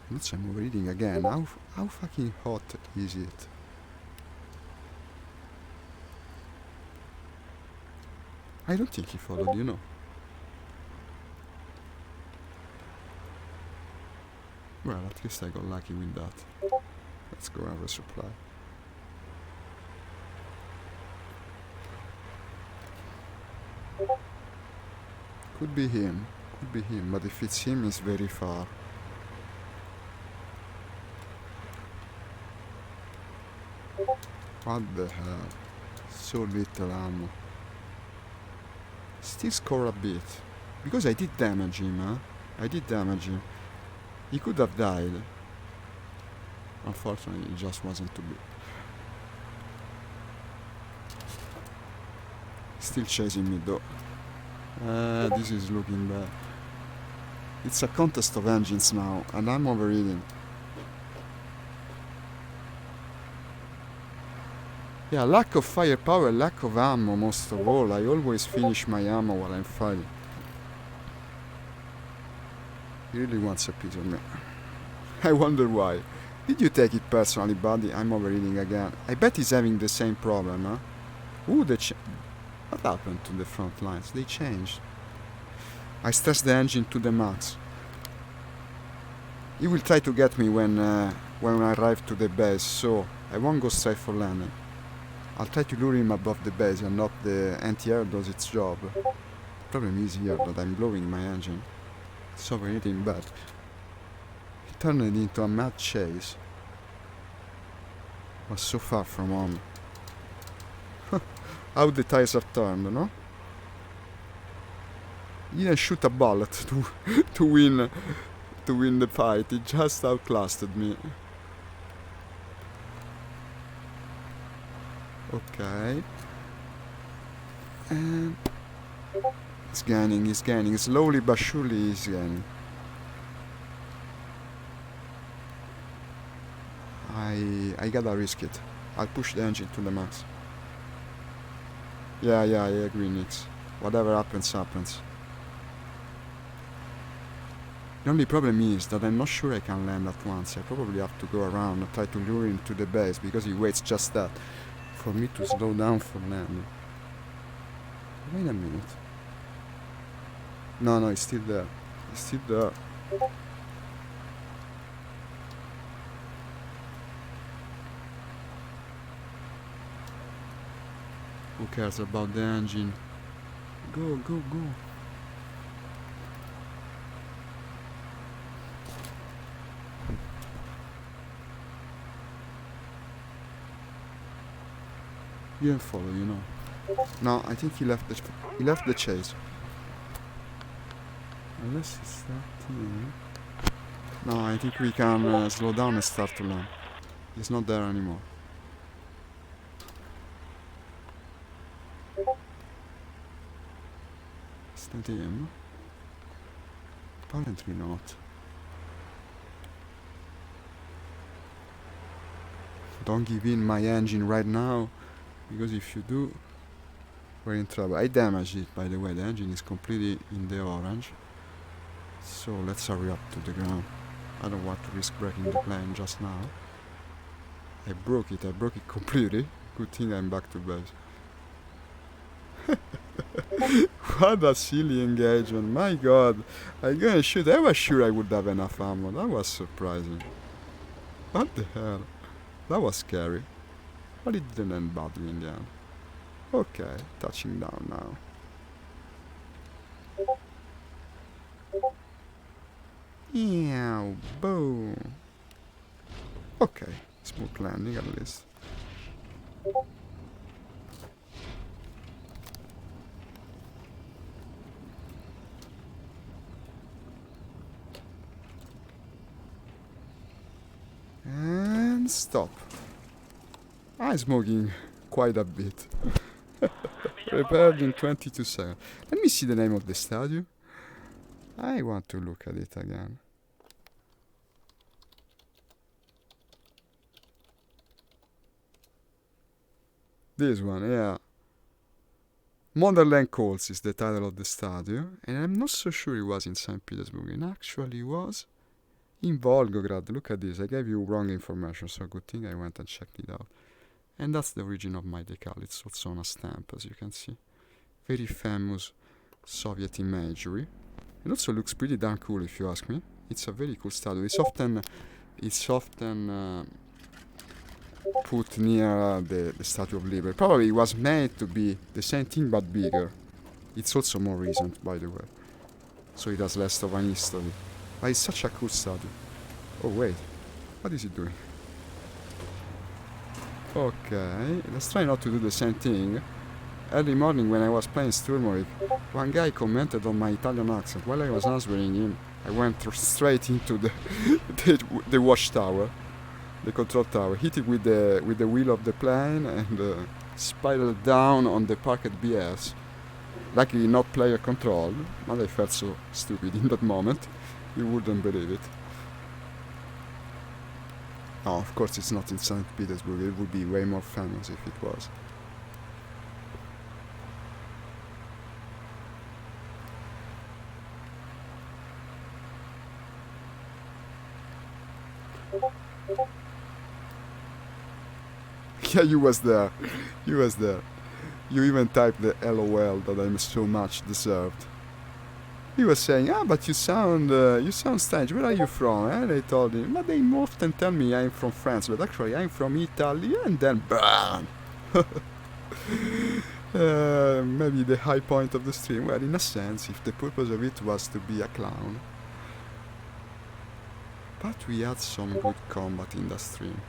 Let's I'm overreading again. How fucking hot is it? I don't think he followed, you know. Well, at least I got lucky with that. Let's go and resupply. Could be him, but if it's him, it's very far. What the hell? So little ammo. Still score a bit. Because I did damage him, huh? I did damage him. He could have died. Unfortunately, it just wasn't to be. Still chasing me though. This is looking bad. It's a contest of engines now, and I'm overeating. Yeah, lack of firepower, lack of ammo most of all. I always finish my ammo while I'm fighting. He really wants a piece of me. I wonder why. Did you take it personally, buddy? I'm overeating again. I bet he's having the same problem, huh? Ooh, what happened to the front lines? They changed. I stressed the engine to the max. He will try to get me when I arrive to the base, so I won't go straight for landing. I'll try to lure him above the base and not the anti-air does its job. The problem is here that I'm blowing my engine. It's overheating bad. He turned it into a mad chase. Was so far from home. How the tires are turned, no? He didn't shoot a bullet to win the fight. He just outclassed me. Okay. And he's gaining. Slowly but surely he's gaining. I gotta risk it. I'll push the engine to the max. Yeah, I agree, Nix. Whatever happens, happens. The only problem is that I'm not sure I can land at once. I probably have to go around and try to lure him to the base because he waits just that for me to slow down for landing. Wait a minute. No, he's still there. He's still there. Who cares about the engine? Go, go, go. He didn't follow, you know. No, I think he left the chase. Unless it's that here. No, I think we can slow down and start to land. He's not there anymore. Is that him? Apparently not. Don't give in my engine right now, because if you do, we're in trouble. I damaged it, by the way. The engine is completely in the orange. So let's hurry up to the ground. I don't want to risk breaking the plane just now. I broke it completely. Good thing I'm back to base. What a silly engagement, my god. I'm gonna shoot. I was sure I would have enough ammo. That was surprising. What the hell? That was scary. But it didn't end badly in the end. Okay, touching down now. Yeah, boom. Okay, smooth landing at least. And stop. I'm smoking quite a bit. Prepared in 22 seconds. Let me see the name of the stadium. I want to look at it again. This one, yeah. Motherland Calls is the title of the stadium, and I'm not so sure it was in St. Petersburg. It actually was in Volgograd. Look at this. I gave you wrong information, so good thing I went and checked it out. And that's the origin of my decal. It's also on a stamp, as you can see. Very famous Soviet imagery. It also looks pretty darn cool, if you ask me. It's a very cool statue. It's often put near the Statue of Liberty. Probably it was made to be the same thing but bigger. It's also more recent, by the way. So it has less of an history. But it's such a cool statue. Oh wait, what is it doing? Okay, let's try not to do the same thing. Early morning when I was playing Sturmovik, one guy commented on my Italian accent. While I was answering him, I went straight into the watchtower, the control tower, hit it with the wheel of the plane and spiraled down on the parked BS. Luckily not player control, but I felt so stupid in that moment. You wouldn't believe it. Oh, of course it's not in St. Petersburg. It would be way more famous if it was. Yeah, you was there. You was there. You even typed the LOL that I'm so much deserved. He was saying, but you sound strange. Where are you from? And I told him, but they often tell me I'm from France, but actually I'm from Italy, and then BAM! Maybe the high point of the stream. Well, in a sense, if the purpose of it was to be a clown. But we had some good combat in the stream.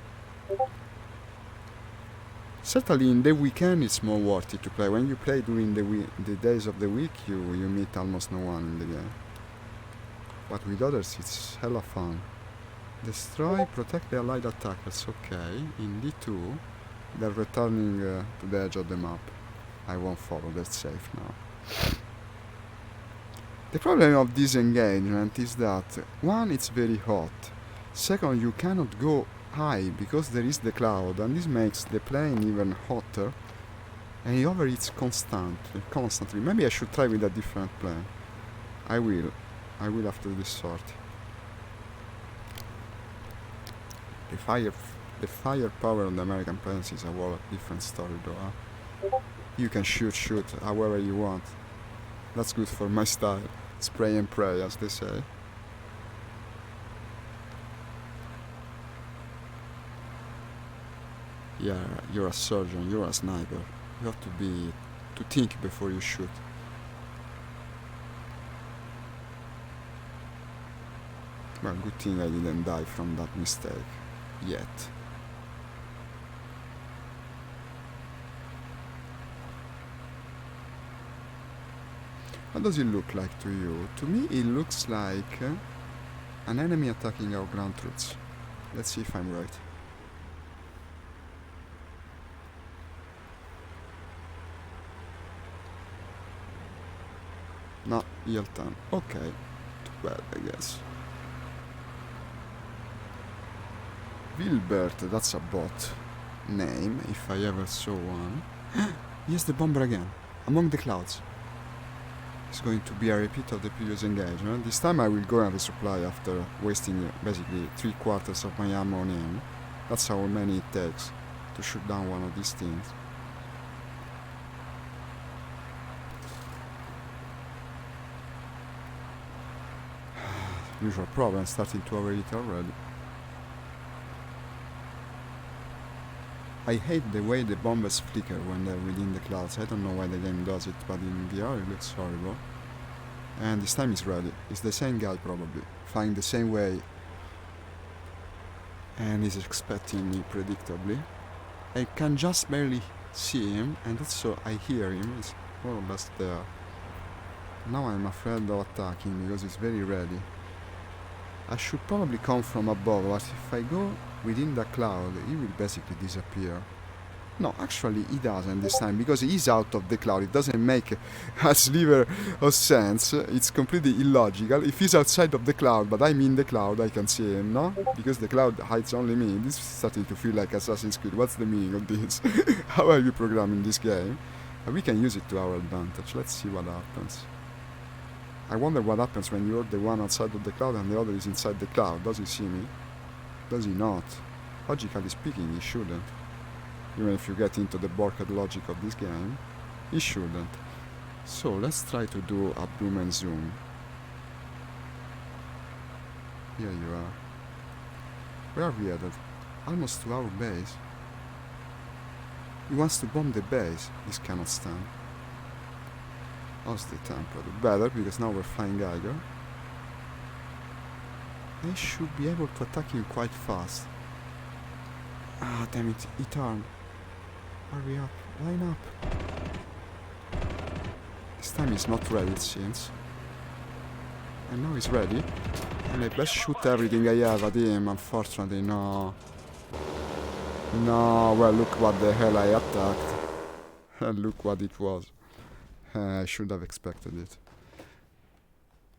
Certainly in the weekend it's more worth it to play. When you play during the days of the week, you meet almost no one in the game. But with others it's hella fun. Destroy, protect the allied attackers. Okay, in D2 they're returning to the edge of the map. I won't follow, that's safe now. The problem of this engagement is that, one, it's very hot. Second, you cannot go high because there is the cloud, and this makes the plane even hotter, and it overheats constantly. Maybe I should try with a different plane. I will after this sortie. The firepower on the American planes is a whole different story though, huh? You can shoot however you want. That's good for my style. Spray and pray, as they say. Yeah, you're a surgeon, you're a sniper. You have to think before you shoot. Well, good thing I didn't die from that mistake. Yet. What does it look like to you? To me it looks like an enemy attacking our ground troops. Let's see if I'm right. No, Yeltan. Okay. Too bad, I guess. Wilbert, that's a bot name, if I ever saw one. Yes, the bomber again, among the clouds. It's going to be a repeat of the previous engagement. This time I will go and resupply after wasting basically 3/4 of my ammo on him. That's how many it takes to shoot down one of these things. Usual problem, starting to overheat already. I hate the way the bombers flicker when they're within the clouds. I don't know why the game does it, but in VR it looks horrible. And this time he's ready. It's the same guy probably, flying the same way. And he's expecting me predictably. I can just barely see him, and also I hear him. He's more or less there. Now I'm afraid of attacking because he's very ready. I should probably come from above, but if I go within the cloud, he will basically disappear. No, actually he doesn't this time, because he is out of the cloud. It doesn't make a sliver of sense. It's completely illogical. If he's outside of the cloud, but I'm in the cloud, I can see him, no? Because the cloud hides only me. This is starting to feel like Assassin's Creed. What's the meaning of this? How are you programming this game? We can use it to our advantage. Let's see what happens. I wonder what happens when you're the one outside of the cloud and the other is inside the cloud. Does he see me? Does he not? Logically speaking, he shouldn't. Even if you get into the borked logic of this game, he shouldn't. So let's try to do a boom and zoom. Here you are. Where are we headed? Almost to our base. He wants to bomb the base. This cannot stand. How's the tempo? Better, because now we're flying Geiger. I should be able to attack him quite fast. Ah, damn it, he turned. Hurry up, line up. This time he's not ready, it seems. And now he's ready. And I best shoot everything I have at him, unfortunately, no. No, well, look what the hell I attacked. And look what it was. I should have expected it.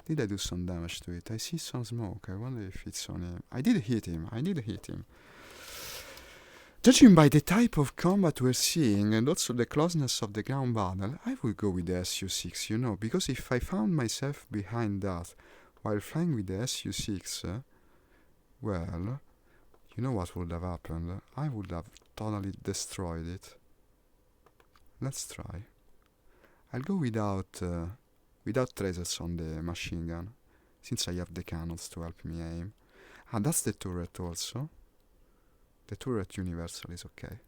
Did I do some damage to it? I see some smoke. I wonder if it's on him. I did hit him. Judging by the type of combat we're seeing and also the closeness of the ground battle, I would go with the Su-6, you know, because if I found myself behind that while flying with the Su-6, well, you know what would have happened? I would have totally destroyed it. Let's try. I'll go without tracers on the machine gun, since I have the cannons to help me aim. And that's the turret also. The turret universal is okay.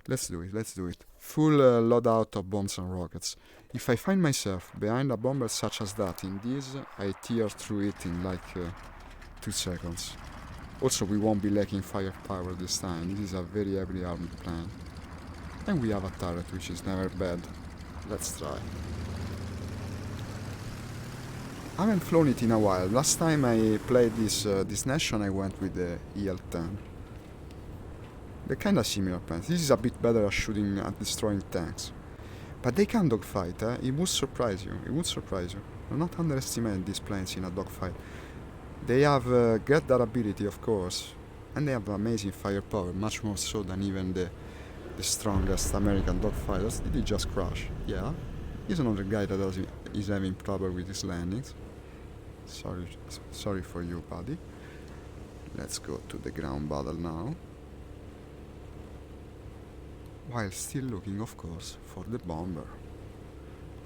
Let's do it. Full loadout of bombs and rockets. If I find myself behind a bomber such as that in this, I tear through it in like 2 seconds. Also, we won't be lacking firepower this time. This is a very heavily armed plane. And we have a turret, which is never bad. Let's try. I haven't flown it in a while. Last time I played this nation, I went with the EL-10. They're kinda similar planes. This is a bit better at shooting and destroying tanks. But they can dogfight, eh? It would surprise you. Do not underestimate these planes in a dogfight. They have great durability, of course. And they have amazing firepower, much more so than even the strongest American dogfighters. Did he just crash? Yeah. He's another guy that is having trouble with his landings. Sorry for you, buddy. Let's go to the ground battle now. While still looking, of course, for the bomber.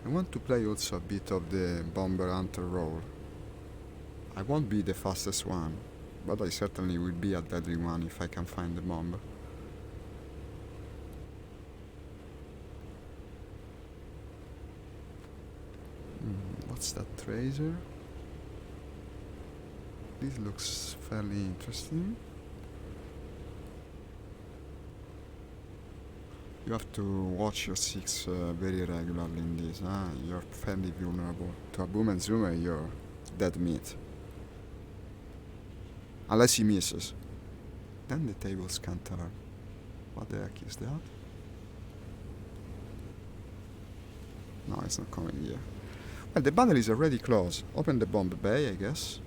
I want to play also a bit of the bomber hunter role. I won't be the fastest one, but I certainly will be a deadly one if I can find the bomber. What's that tracer? This looks fairly interesting. You have to watch your six very regularly in this. You're fairly vulnerable. To a boom and zoomer, you're dead meat. Unless he misses. Then the tables can turn. What the heck is that? No, it's not coming here. Well, the battle is already close. Open the bomb bay, I guess.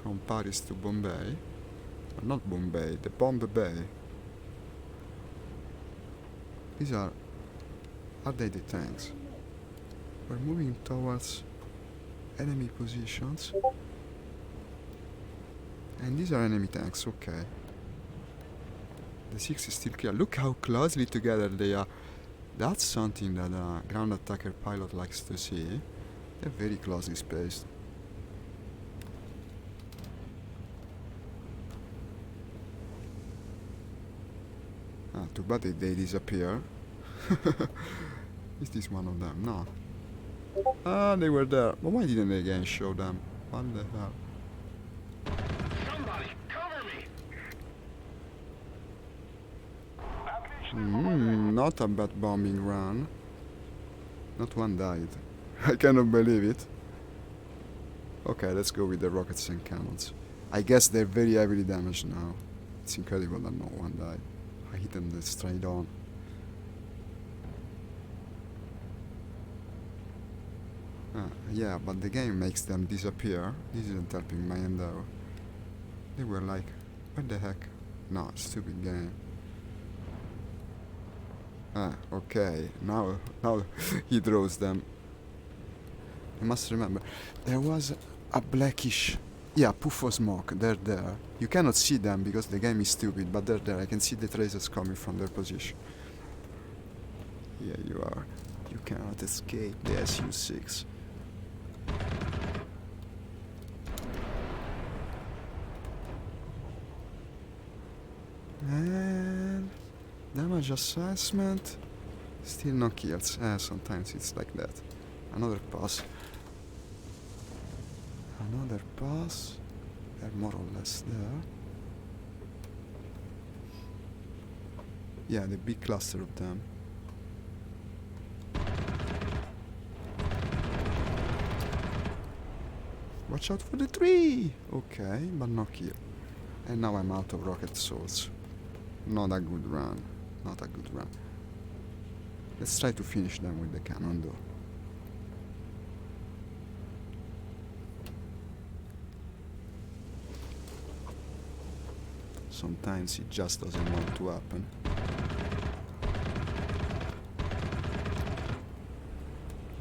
From Paris to Bombay. Not Bombay, the Bomb Bay. These are they the tanks? We're moving towards enemy positions. And these are enemy tanks, okay. The 6 is still clear. Look how closely together they are. That's something that a ground attacker pilot likes to see. They're very closely spaced. Too bad they disappear. Is this one of them? No. They were there. But why didn't they again show them? What the hell? Somebody, cover me! Not a bad bombing run. Not one died. I cannot believe it. Okay, let's go with the rockets and cannons. I guess they're very heavily damaged now. It's incredible that no one died. I hit them straight on. Yeah, but the game makes them disappear. This isn't helping my endeavor. They were like, what the heck? No, stupid game. Okay, now he draws them. You must remember, there was a blackish, puff of smoke, they're there. You cannot see them because the game is stupid, but they're there. I can see the tracers coming from their position. Here you are. You cannot escape the Su-6. And damage assessment. Still no kills. Sometimes it's like that. Another pass. Another pass. They're more or less there. Yeah, the big cluster of them. Watch out for the tree! Okay, but no kill. And now I'm out of rocket souls. Not a good run. Not a good run. Let's try to finish them with the cannon though. Sometimes it just doesn't want to happen.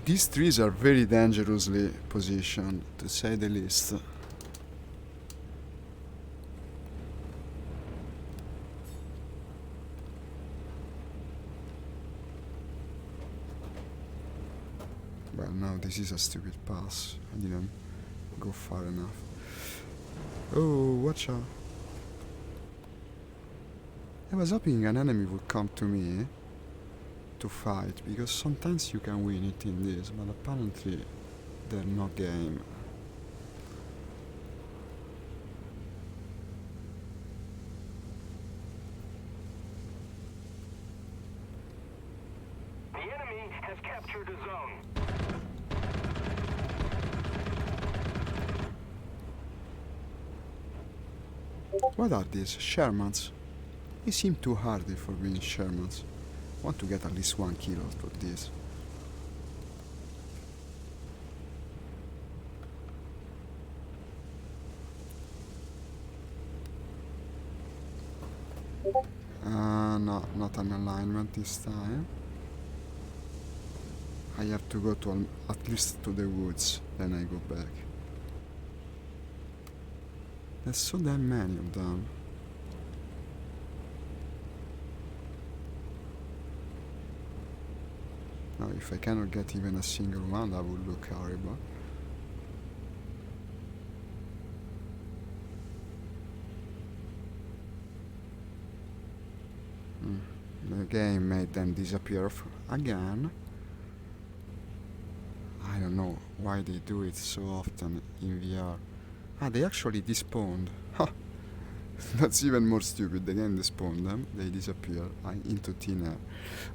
These trees are very dangerously positioned, to say the least. Well, now this is a stupid pass. I didn't go far enough. Oh, watch out. I was hoping an enemy would come to me to fight, because sometimes you can win it in this, but apparently they're no game. The enemy has captured a zone. What are these? Shermans? They seem too hardy for being Shermans. I want to get at least 1 kill out of this. No, not an alignment this time. I have to go to at least to the woods, then I go back. There's so damn many of them. Now, if I cannot get even a single one, that would look horrible. The game made them disappear again. I don't know why they do it so often in VR. Ah, they actually despawned. Ha! That's even more stupid. The game despawned them, they disappear into thin air.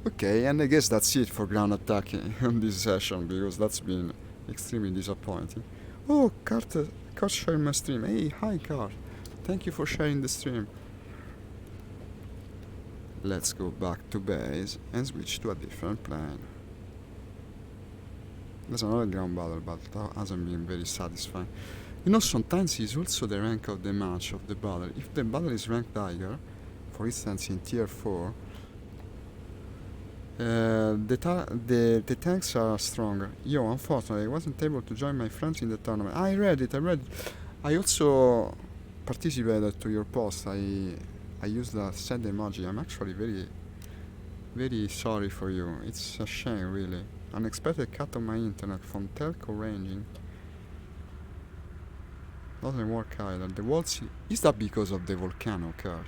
Okay, and I guess that's it for ground attacking on this session, because that's been extremely disappointing. Oh, Cart sharing my stream. Hey, hi Cart. Thank you for sharing the stream. Let's go back to base and switch to a different plane. There's another ground battle, but that hasn't been very satisfying. You know, sometimes it's also the rank of the match, of the battle. If the battle is ranked higher, for instance in tier 4, the tanks are stronger. Yo, unfortunately, I wasn't able to join my friends in the tournament. I read it. I also participated to your post. I used the sad emoji. I'm actually very, very sorry for you. It's a shame, really. Unexpected cut on my internet from telco ranging. Doesn't work either. The walls... Is that because of the volcano card?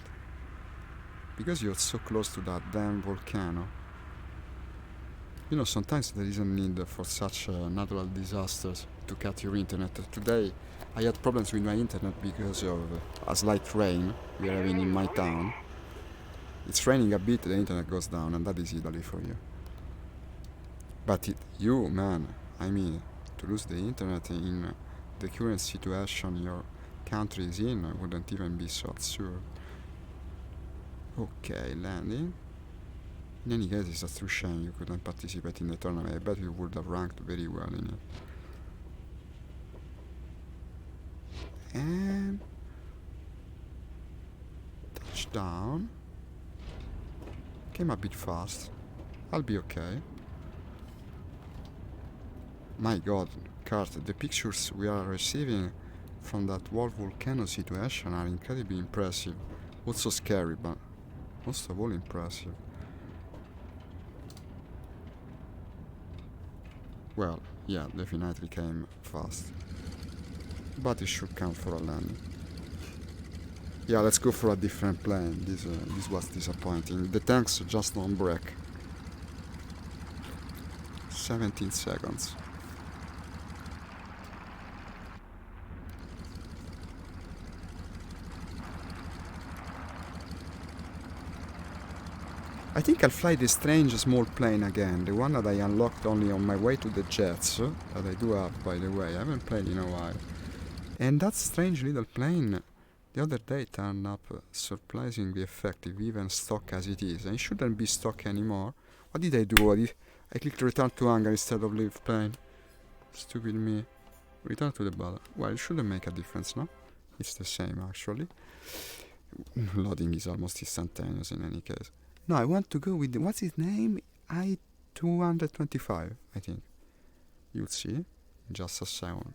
Because you're so close to that damn volcano. You know, sometimes there isn't need for such natural disasters to cut your internet. Today I had problems with my internet because of a slight rain we are having in my town. It's raining a bit, the internet goes down, and that is Italy for you. But you, man, I mean, to lose the internet in the current situation your country is in wouldn't even be so absurd. Okay, landing. In any case, it's a true shame you couldn't participate in the tournament. I bet you would have ranked very well in it. And touchdown. Came a bit fast. I'll be okay. My god, Cart, the pictures we are receiving from that world volcano situation are incredibly impressive. Also scary, but most of all impressive. Well, yeah, definitely came fast. But it should count for a landing. Yeah, let's go for a different plane. This was disappointing. The tanks just don't break. 17 seconds. I think I'll fly this strange small plane again, the one that I unlocked only on my way to the jets, that I do have, by the way. I haven't played in a while. And that strange little plane the other day turned up surprisingly effective, even stock as it is. And it shouldn't be stock anymore. What did I do? I clicked return to hangar instead of leave plane. Stupid me. Return to the battle. Well, it shouldn't make a difference, no? It's the same, actually. Loading is almost instantaneous in any case. No, I want to go with what's his name? I-225, I think. You'll see. Just a second.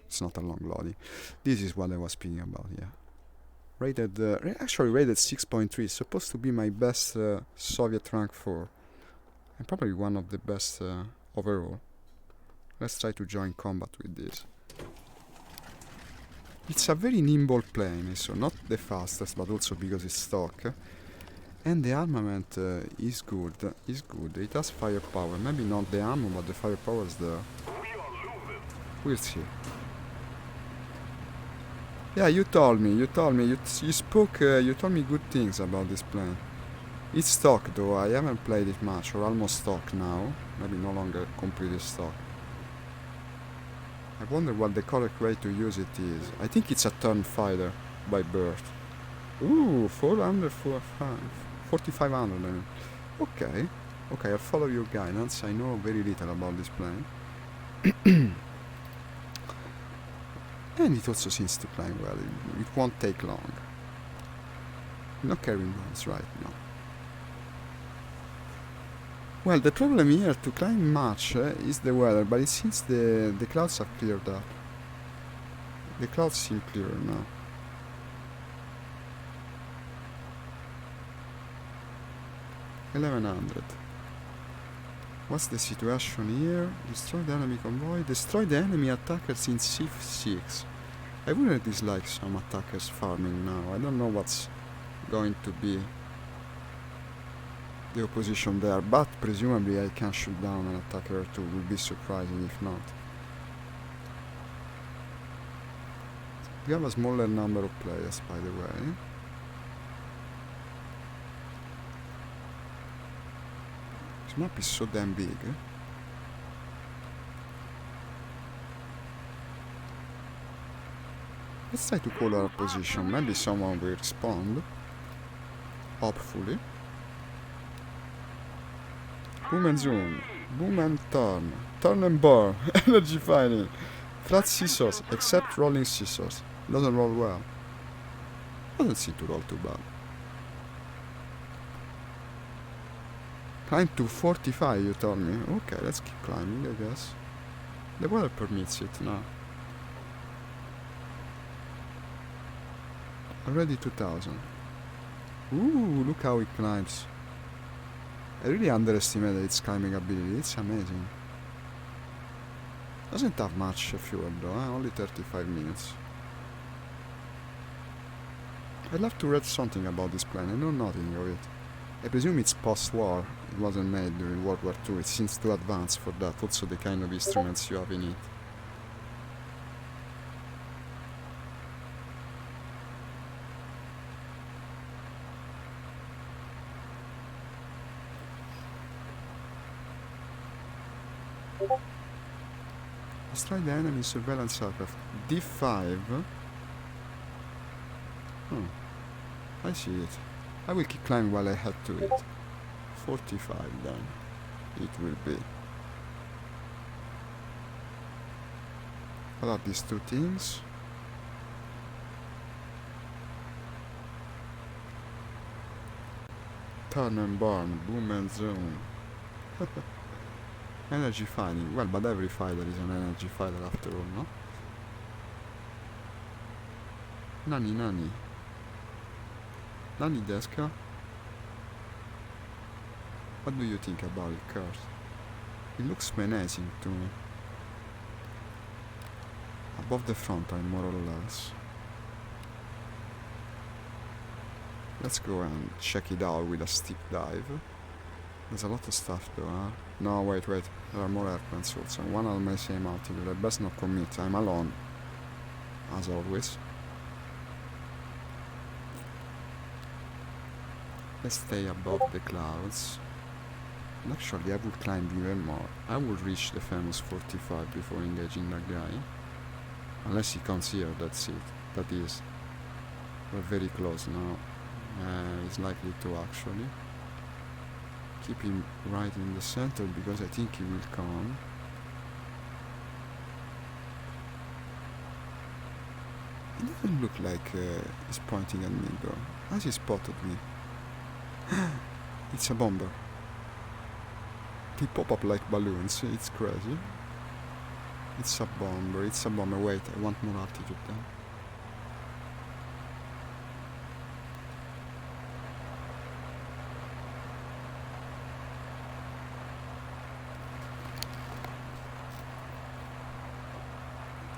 It's not a long loading. This is what I was speaking about, yeah. Actually rated 6.3. Supposed to be my best Soviet rank 4. And probably one of the best overall. Let's try to join combat with this. It's a very nimble plane, so not the fastest, but also because it's stock. And the armament is good. It has firepower. Maybe not the ammo, but the firepower is there. We'll see. Yeah, you told me. You spoke. You told me good things about this plane. It's stock, though. I haven't played it much, or almost stock now. Maybe no longer completely stock. I wonder what the correct way to use it is. I think it's a turn fighter by birth. Ooh, 4,500, I mean. Okay, I'll follow your guidance. I know very little about this plane. And it also seems to play well. It won't take long. No carrying bombs, right? No. Well, the problem here to climb much is the weather, but it seems the clouds have cleared up. The clouds seem clearer now. 1100. What's the situation here? Destroy the enemy convoy. Destroy the enemy attackers in C6. I wouldn't dislike some attackers farming now. I don't know what's going to be the opposition there, but presumably I can shoot down an attacker too. Would be surprising if not. We have a smaller number of players, by the way. This map is so damn big. Let's try to call our position. Maybe someone will respond. Hopefully. Boom and zoom. Boom and turn. Turn and burn. Energy fighting. Flat scissors, except rolling scissors. Doesn't roll well. Doesn't seem to roll too bad. Climb to 45, you told me. Okay, let's keep climbing, I guess. The weather permits it now. Already 2000. Ooh, look how it climbs. I really underestimated its climbing ability. It's amazing. Doesn't have much fuel though, only 35 minutes. I'd love to read something about this plane. I know nothing of it. I presume it's post-war. It wasn't made during World War II. It seems too advanced for that. Also the kind of instruments you have in it. Destroy the enemy surveillance aircraft. D5. I see it. I will keep climbing while I head to it. 45 then. It will be. What are these two things? Turn and burn, boom and zoom. Energy fighting. Well, but every fighter is an energy fighter after all, no? Nani nani. Nani deska? What do you think about it, Kurt? It looks menacing to me. Above the front line, more or less. Let's go and check it out with a steep dive. There's a lot of stuff though, huh? No, wait. There are more airplanes also. One on my same altitude. I best not commit. I'm alone. As always. Let's stay above the clouds. And actually, I would climb even more. I would reach the famous 45 before engaging that guy. Unless he comes here, that's it. That is. We're very close now. He's likely to actually. Keep him right in the center because I think he will come. It doesn't look like he's pointing at me though. Has he spotted me? It's a bomber. They pop up like balloons. It's crazy. It's a bomber. Wait, I want more altitude then.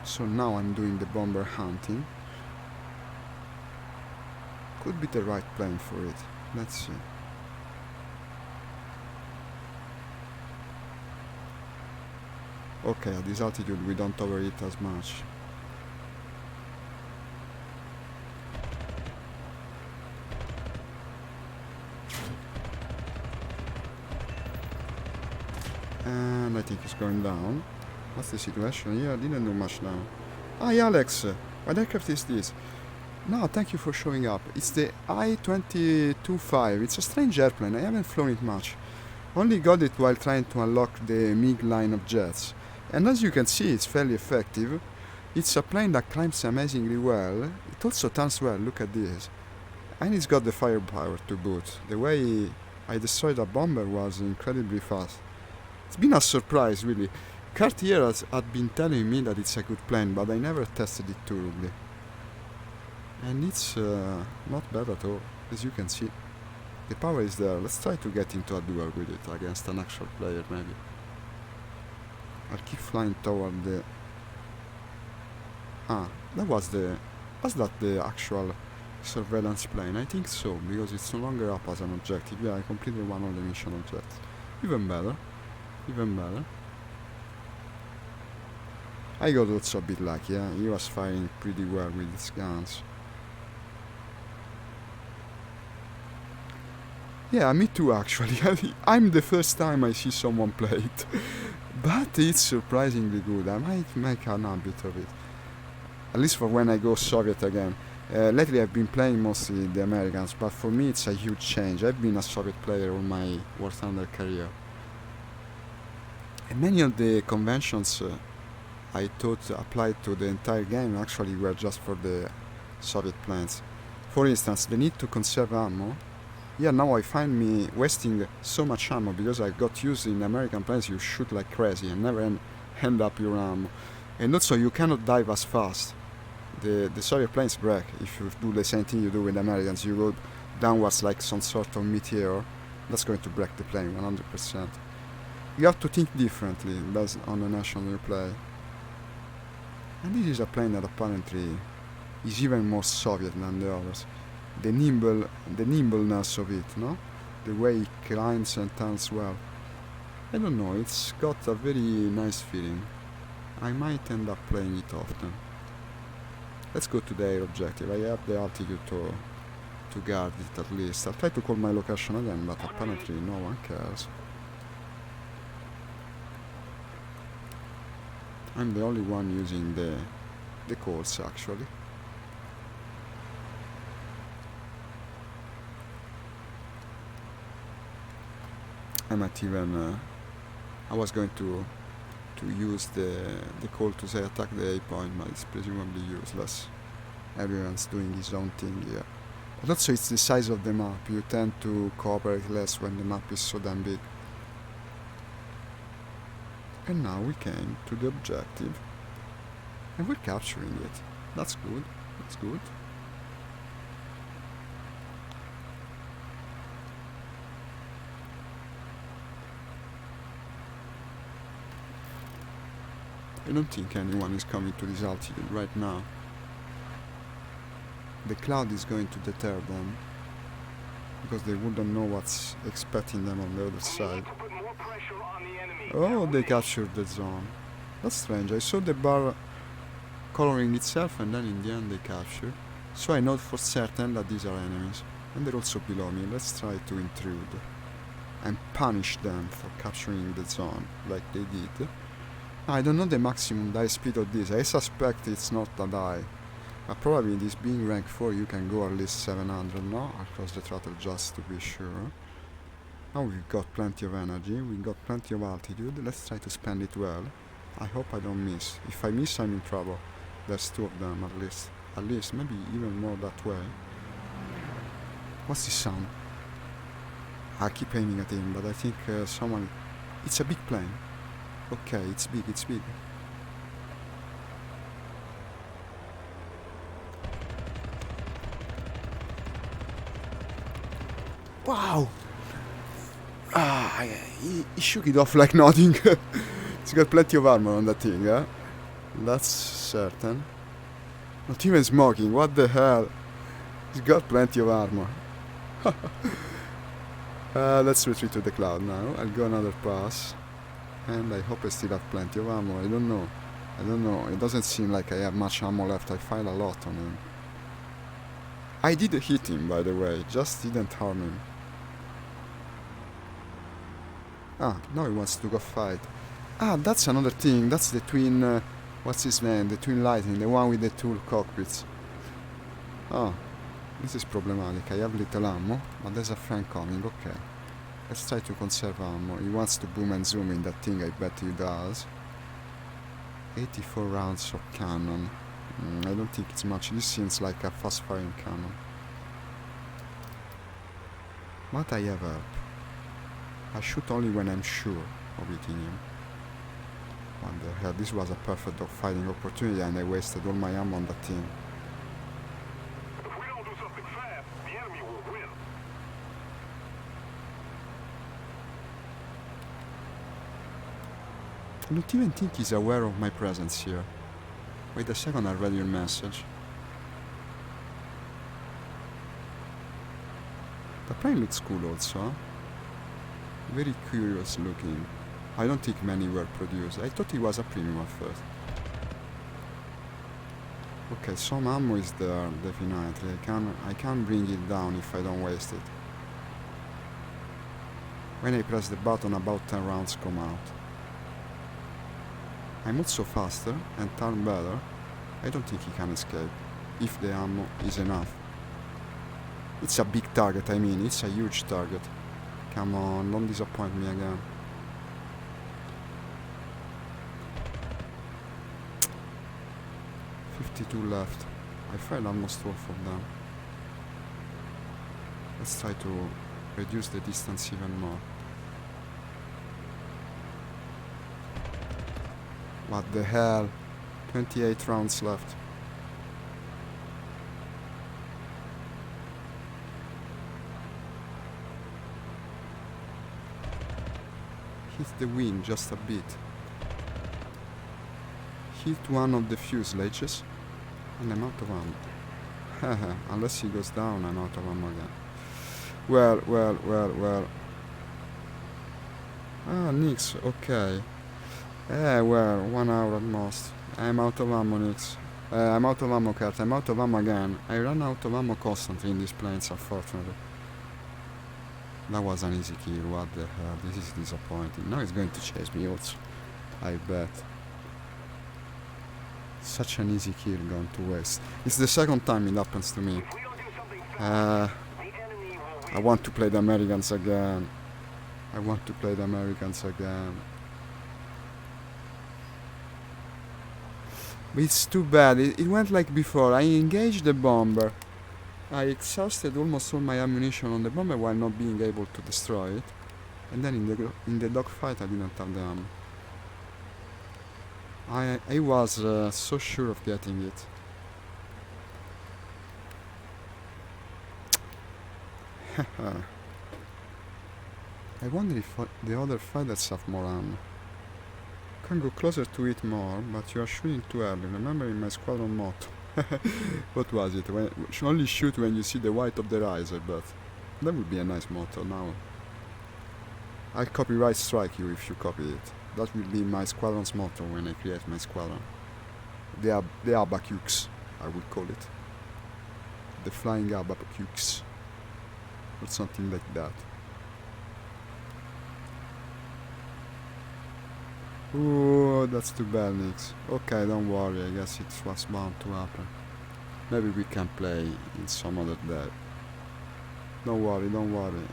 So now I'm doing the bomber hunting. Could be the right plane for it. Let's see. Okay, at this altitude we don't overheat as much. And I think it's going down. What's the situation here? I didn't do much now. Hi Alex! What aircraft is this? No, thank you for showing up. It's the I-22-5. It's a strange airplane. I haven't flown it much. Only got it while trying to unlock the MiG line of jets. And as you can see, it's fairly effective. It's a plane that climbs amazingly well. It also turns well, look at this. And it's got the firepower to boot. The way I destroyed a bomber was incredibly fast. It's been a surprise, really. Cartier had been telling me that it's a good plane, but I never tested it thoroughly. And it's not bad at all, as you can see. The power is there. Let's try to get into a duel with it against an actual player, maybe. I'll keep flying toward the... Ah, that was the... Was that the actual surveillance plane? I think so, because it's no longer up as an objective. Yeah, I completed one of the mission objectives. Even better. Even better. I got also a bit lucky, yeah? He was firing pretty well with his guns. Yeah, me too actually. I'm the first time I see someone play it. But it's surprisingly good. I might make an habit of it. At least for when I go Soviet again. Lately I've been playing mostly the Americans, but for me it's a huge change. I've been a Soviet player all my War Thunder career. And many of the conventions I thought applied to the entire game actually were just for the Soviet planes. For instance, the need to conserve ammo. Yeah, now I find me wasting so much ammo because I got used in American planes you shoot like crazy and never end up your ammo. And also you cannot dive as fast. The Soviet planes break if you do the same thing you do with the Americans. You go downwards like some sort of meteor. That's going to break the plane 100%. You have to think differently that's on the national you play. And this is a plane that apparently is even more Soviet than the others. The nimbleness of it, no? The way it climbs and turns well. I don't know, it's got a very nice feeling. I might end up playing it often. Let's go to the air objective. I have the altitude to guard it at least. I'll try to call my location again, but apparently no one cares. I'm the only one using the calls actually. I might even I was going to use the call to say attack the A point, but it's presumably useless. Everyone's doing his own thing here. But also it's the size of the map. You tend to cooperate less when the map is so damn big. And now we came to the objective. And we're capturing it. That's good. That's good. I don't think anyone is coming to this altitude right now. The cloud is going to deter them because they wouldn't know what's expecting them on the other side. Oh, they captured the zone. That's strange. I saw the bar coloring itself and then in the end they captured. So I know for certain that these are enemies. And they're also below me. Let's try to intrude and punish them for capturing the zone like they did. I don't know the maximum dive speed of this. I suspect it's not that high. But probably this being rank 4 you can go at least 700 now across the throttle just to be sure. Now we've got plenty of energy, we've got plenty of altitude. Let's try to spend it well. I hope I don't miss. If I miss I'm in trouble. There's 2 of them at least. At least, maybe even more that way. What's this sound? I keep aiming at him, but I think someone... It's a big plane. Okay, it's big, it's big. Wow! He shook it off like nothing. He's got plenty of armor on that thing, eh? That's certain. Not even smoking, what the hell? He's got plenty of armor. Let's retreat to the cloud now. I'll go another pass. And I hope I still have plenty of ammo. I don't know. It doesn't seem like I have much ammo left. I fired a lot on him. I did hit him, by the way. Just didn't harm him. Ah, now he wants to go fight. Ah, that's another thing. That's the twin... what's his name? The twin lightning. The one with the 2 cockpits. Oh, this is problematic. I have little ammo, but there's a friend coming. Okay. Let's try to conserve ammo. He wants to boom and zoom in that thing, I bet he does. 84 rounds of cannon. I don't think it's much. This seems like a fast firing cannon. But I have help. I shoot only when I'm sure of hitting him. What the hell, this was a perfect dogfighting opportunity and I wasted all my ammo on that thing. If we don't do something fast, the enemy will win. I don't even think he's aware of my presence here. Wait a second, I read your message. The plane looks cool also, huh? Very curious looking. I don't think many were produced. I thought it was a premium at first. Okay, some ammo is there, definitely. I can bring it down if I don't waste it. When I press the button, about 10 rounds come out. I'm also faster and turn better. I don't think he can escape, if the ammo is enough. It's a big target, I mean, it's a huge target. Come on, don't disappoint me again. .52 left. I fired almost all of them. Let's try to reduce the distance even more. What the hell? 28 rounds left. Hit the wing just a bit. Hit one of the fuselages and I'm out of ammo. Haha, unless he goes down, I'm out of ammo again. Well. Ah, Nix, okay. Well, 1 hour at most. I'm out of ammo, Nix. I'm out of ammo, Kurt. I'm out of ammo again. I run out of ammo constantly in these planes, unfortunately. That was an easy kill, what the hell. This is disappointing. Now he's going to chase me also. I bet. Such an easy kill gone to waste. It's the second time it happens to me. If we don't do something fast, the enemy will win. I want to play the Americans again. I want to play the Americans again. But it's too bad. It went like before. I engaged the bomber. I exhausted almost all my ammunition on the bomber while not being able to destroy it. And then in the dogfight I didn't have the ammo. I was so sure of getting it. I wonder if the other fighters have more ammo. Can go closer to it more, but you are shooting too early. Remember in my squadron motto. What was it? Only shoot when you see the white of their eyes, I bet. That would be a nice motto now. I'll copyright strike you if you copy it. That will be my squadron's motto when I create my squadron. The Abacukes, I would call it. The Flying Abacukes. Or something like that. Oh, that's too bad, Nix. Okay, don't worry, I guess it was bound to happen. Maybe we can play in some other day. Don't worry.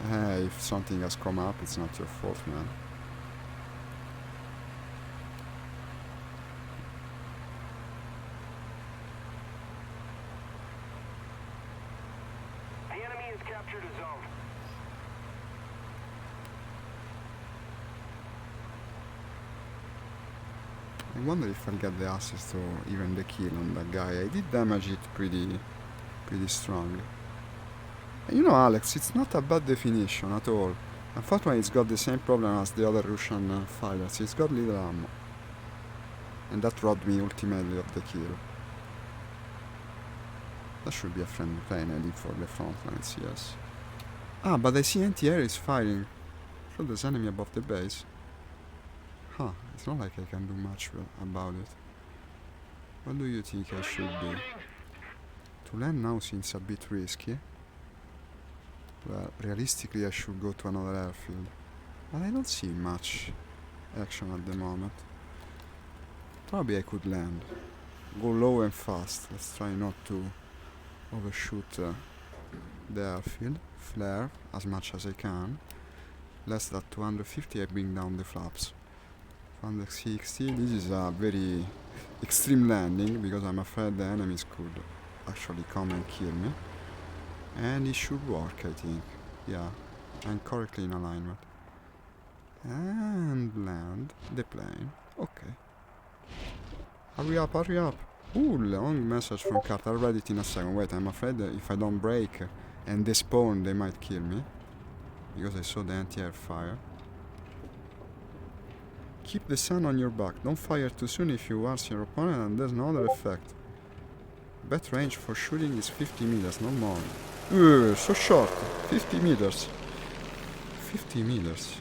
Hey, if something has come up, it's not your fault, man. The enemy has captured a zone. I wonder if I'll get the assist or even the kill on that guy. I did damage it pretty strongly. And you know, Alex, it's not a bad definition at all. Unfortunately, it's got the same problem as the other Russian fighters. It's got little ammo. And that robbed me ultimately of the kill. That should be a friendly plane heading for the front lines, yes. Ah, but I see anti-air is firing. So there's enemy above the base. Huh, it's not like I can do much about it. What do you think I should do? To land now seems a bit risky. Well, realistically I should go to another airfield. But I don't see much action at the moment. Probably I could land. Go low and fast. Let's try not to overshoot the airfield. Flare as much as I can. Less than 250 I bring down the flaps. 160, this is a very extreme landing because I'm afraid the enemies could actually come and kill me. And it should work, I think. Yeah, I'm correctly in alignment. And land the plane. Okay. Hurry up. Ooh, long message from Kat. I'll read it in a second. Wait, I'm afraid that if I don't break and they spawn, they might kill me. Because I saw the anti-air fire. Keep the sun on your back. Don't fire too soon if you warn your opponent, and there's another effect. Bet range for shooting is 50 meters, not more. So short. 50 meters. 50 meters.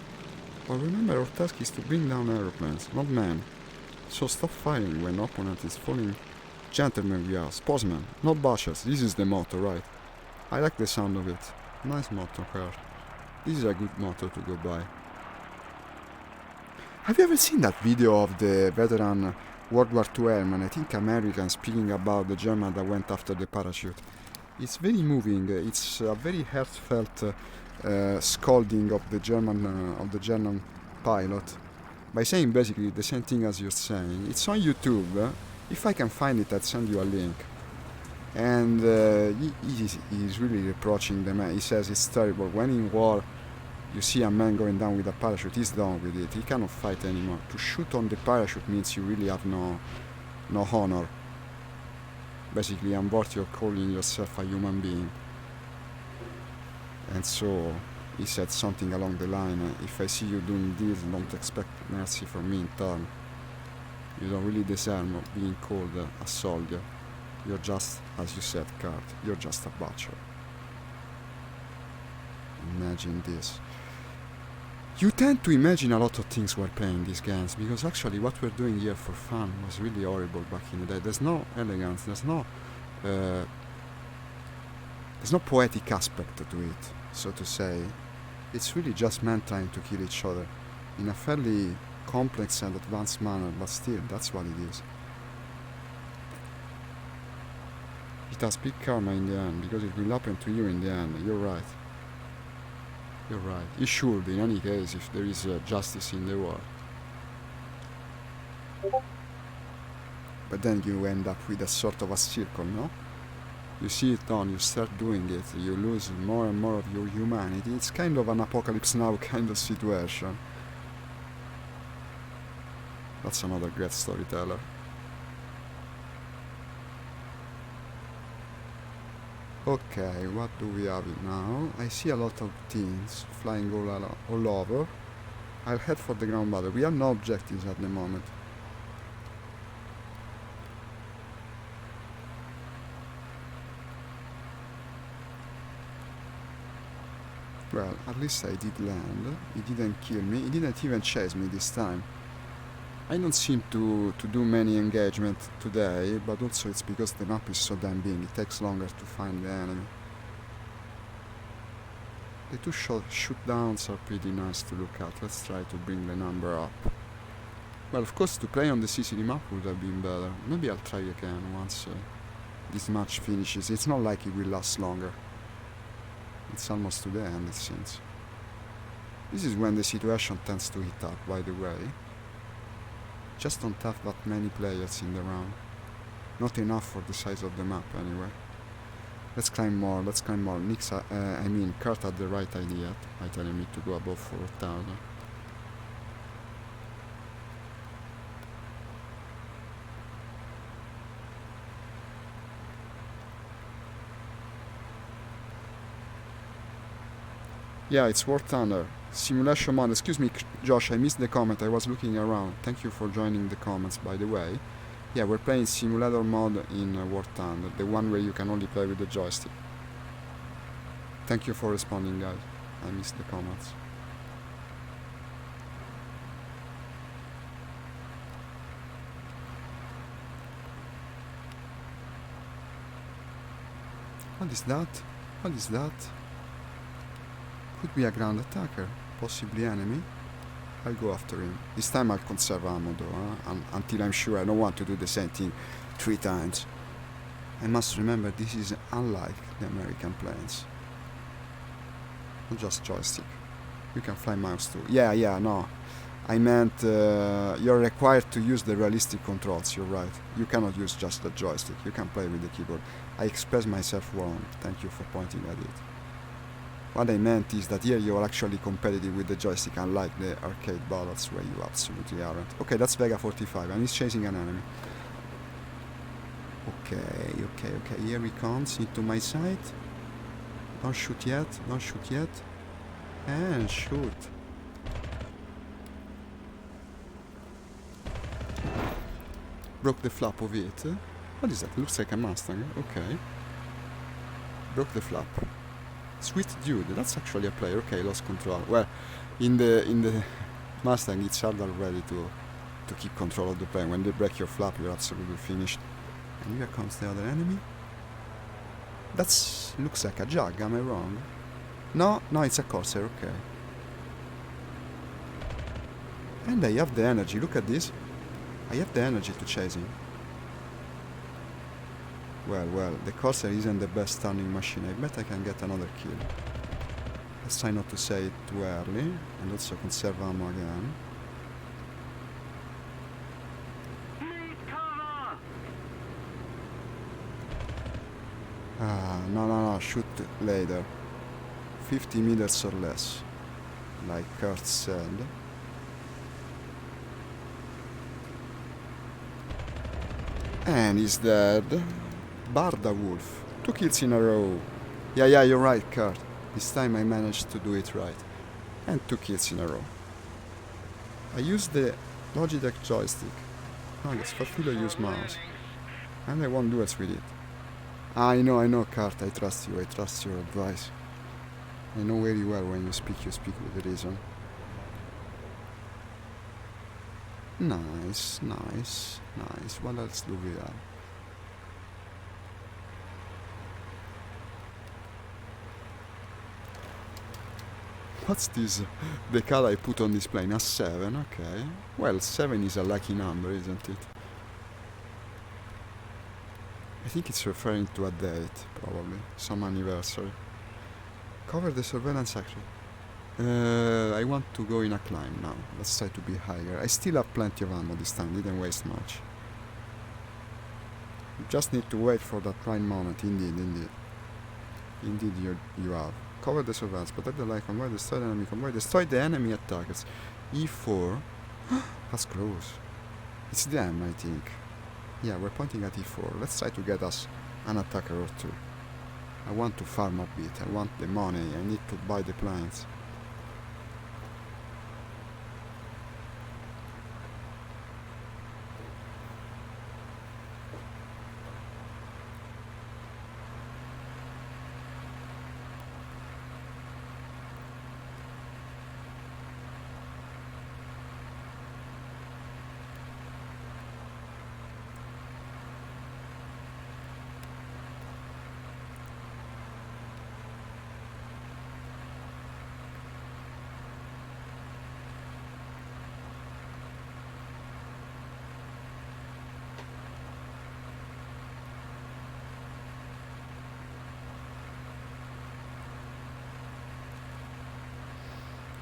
But remember, our task is to bring down aeroplanes, not men. So stop firing when opponent is falling. Gentlemen we are, sportsmen, not bashers. This is the motto, right? I like the sound of it. Nice motto, Carl. This is a good motto to go by. Have you ever seen that video of the veteran World War II airman, I think American, speaking about the German that went after the parachute? It's very moving. It's a very heartfelt scolding of the German pilot by saying basically the same thing as you're saying. It's on YouTube. If I can find it, I'll send you a link. And he's really reproaching the man. He says it's terrible. When in war you see a man going down with a parachute, he's done with it. He cannot fight anymore. To shoot on the parachute means you really have no honor. Basically, I'm worth you're calling yourself a human being. And so he said something along the line, if I see you doing this, don't expect mercy from me in turn. You don't really deserve being called a soldier. You're just, as you said, Kurt, you're just a butcher. Imagine this. You tend to imagine a lot of things while playing these games, because actually what we're doing here for fun was really horrible back in the day. There's no elegance, there's no poetic aspect to it, so to say. It's really just men trying to kill each other in a fairly complex and advanced manner, but still, that's what it is. It has big karma in the end, because it will happen to you in the end. You're right. You're right. It should, in any case, if there is justice in the world. But then you end up with a sort of a circle, no? You see it on, you start doing it, you lose more and more of your humanity. It's kind of an Apocalypse Now kind of situation. That's another great storyteller. Okay, what do we have now? I see a lot of things flying all over. I'll head for the ground battle. We have no objectives at the moment. Well, at least I did land. He didn't kill me. He didn't even chase me this time. I don't seem to do many engagement today, but also it's because the map is so damn big. It takes longer to find the enemy. The two shoot downs are pretty nice to look at. Let's try to bring the number up. Well, of course, to play on the Sicily map would have been better. Maybe I'll try again once this match finishes. It's not like it will last longer. It's almost to the end, it seems. This is when the situation tends to heat up, by the way. Just don't have that many players in the round. Not enough for the size of the map, anyway. Let's climb more, let's climb more. Kurt had the right idea by telling me to go above 4,000. Yeah, it's War Thunder. Simulation mode. Excuse me, Josh, I missed the comment. I was looking around. Thank you for joining the comments, by the way. Yeah, we're playing simulator mode in War Thunder, the one where you can only play with the joystick. Thank you for responding, guys. I missed the comments. What is that? What is that? Could be a ground attacker, possibly enemy. I'll go after him. This time I'll conserve ammo though, until I'm sure I don't want to do the same thing 3 times. I must remember this is unlike the American planes. Not just joystick. You can fly mouse too. Yeah, no. I meant you're required to use the realistic controls, you're right. You cannot use just the joystick, you can play with the keyboard. I expressed myself wrong, thank you for pointing at it. What I meant is that here you're actually competitive with the joystick, unlike the arcade battles where you absolutely aren't. Okay, that's Vega 45, and he's chasing an enemy. Okay, here he comes into my sight. Don't shoot yet, and shoot. Broke the flap of it. What is that? Looks like a Mustang. Okay. Broke the flap. Sweet dude. That's actually a player. Okay, lost control. Well, in the Mustang, it's hard already to keep control of the plane. When they break your flap, you're absolutely finished. And here comes the other enemy. That's looks like a Jag. Am I wrong? No, it's a Corsair. Okay. And I have the energy. Look at this. I have the energy to chase him. Well, the Corsair isn't the best turning machine. I bet I can get another kill. Let's try not to say it too early, and also conserve ammo again. No, shoot later. 50 meters or less, like Kurt said. And he's dead. Barda Wolf. 2 kills in a row. Yeah, you're right, Kurt. This time I managed to do it right. And 2 kills in a row. I used the Logitech joystick. No, yes, for Philo I use mouse. And I won duels with it. I know, Kurt. I trust you. I trust your advice. I know very well when you speak with reason. Nice. What else do we have? What's this decal I put on this plane? A 7, okay. Well, 7 is a lucky number, isn't it? I think it's referring to a date, probably. Some anniversary. Cover the surveillance section. I want to go in a climb now. Let's try to be higher. I still have plenty of ammo this time, didn't waste much. You just need to wait for that right moment, indeed. Indeed you have. Cover the surveillance, protect the light convoy, destroy the enemy convoy, destroy the enemy attackers. E4. That's close. It's them, I think. Yeah, we're pointing at E4. Let's try to get us an attacker or two. I want to farm a bit. I want the money. I need to buy the planes.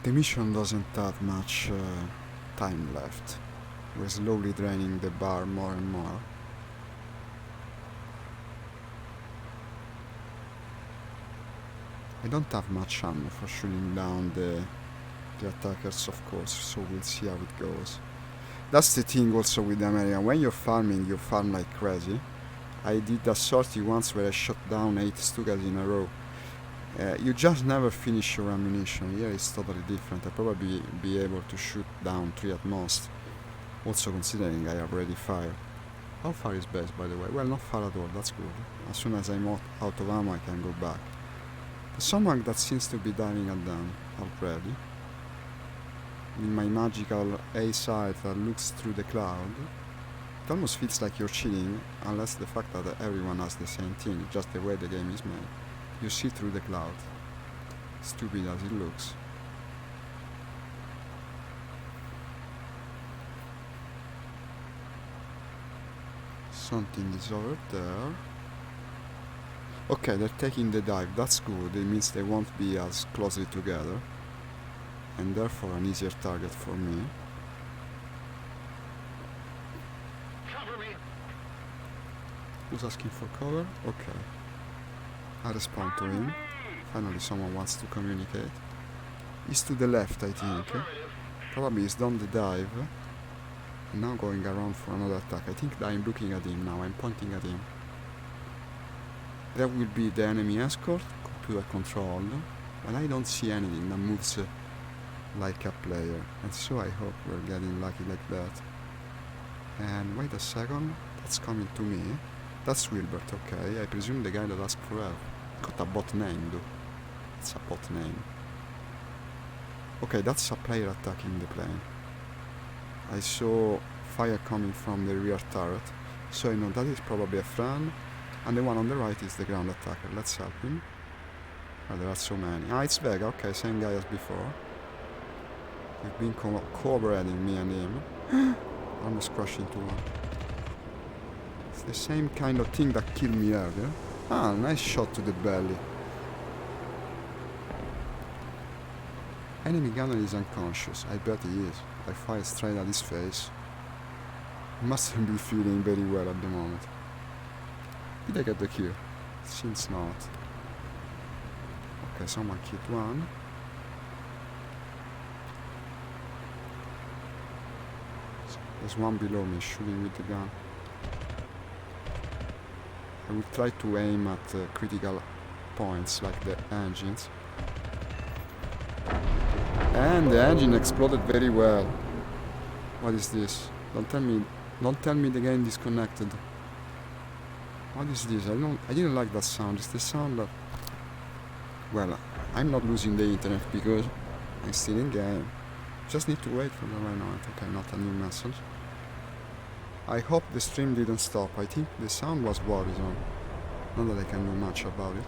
The mission doesn't have much time left. We're slowly draining the bar more and more. I don't have much ammo for shooting down the attackers, of course, so we'll see how it goes. That's the thing also with the American. When you're farming, you farm like crazy. I did a sortie once where I shot down 8 Stukas in a row. You just never finish your ammunition. Here it's totally different. I'll probably be able to shoot down 3 at most. Also considering I have already fired. How far is base, by the way? Well, not far at all, that's good. As soon as I'm out of ammo I can go back. There's someone that seems to be diving at them already. In my magical A sight that looks through the cloud. It almost feels like you're cheating, unless the fact that everyone has the same thing, just the way the game is made. You see through the cloud. Stupid as it looks. Something is over there. Okay, they're taking the dive. That's good. It means they won't be as closely together. And therefore an easier target for me. Cover me. Who's asking for cover? Okay. I respond to him. Finally someone wants to communicate. He's to the left, I think. Probably he's done the dive. And now going around for another attack. I think I'm looking at him now. I'm pointing at him. That will be the enemy escort. Computer controlled. But I don't see anything that moves like a player. And so I hope we're getting lucky like that. And wait a second, that's coming to me. That's Wilbert, okay. I presume the guy that asked for help. Got a bot name, though. It's a bot name. Okay, that's a player attacking the plane. I saw fire coming from the rear turret, so I know that is probably a friend, and the one on the right is the ground attacker. Let's help him. Oh, there are so many. Ah, it's Vega, okay, same guy as before. We've been cooperating, me and him. Almost crashed into one. It's the same kind of thing that killed me earlier. Ah, nice shot to the belly. Enemy gunner is unconscious. I bet he is. I fired straight at his face. He mustn't be feeling very well at the moment. Did I get the kill? Seems not. Okay, someone killed one. There's one below me shooting with the gun. I will try to aim at critical points like the engines. And the engine exploded very well. What is this? Don't tell me the game disconnected. What is this? I didn't like that sound. It's the sound that... Well, I'm not losing the internet because I'm still in game. Just need to wait for the right note. Okay, not a new message. I hope the stream didn't stop. I think the sound was worrisome. Not that I can do much about it.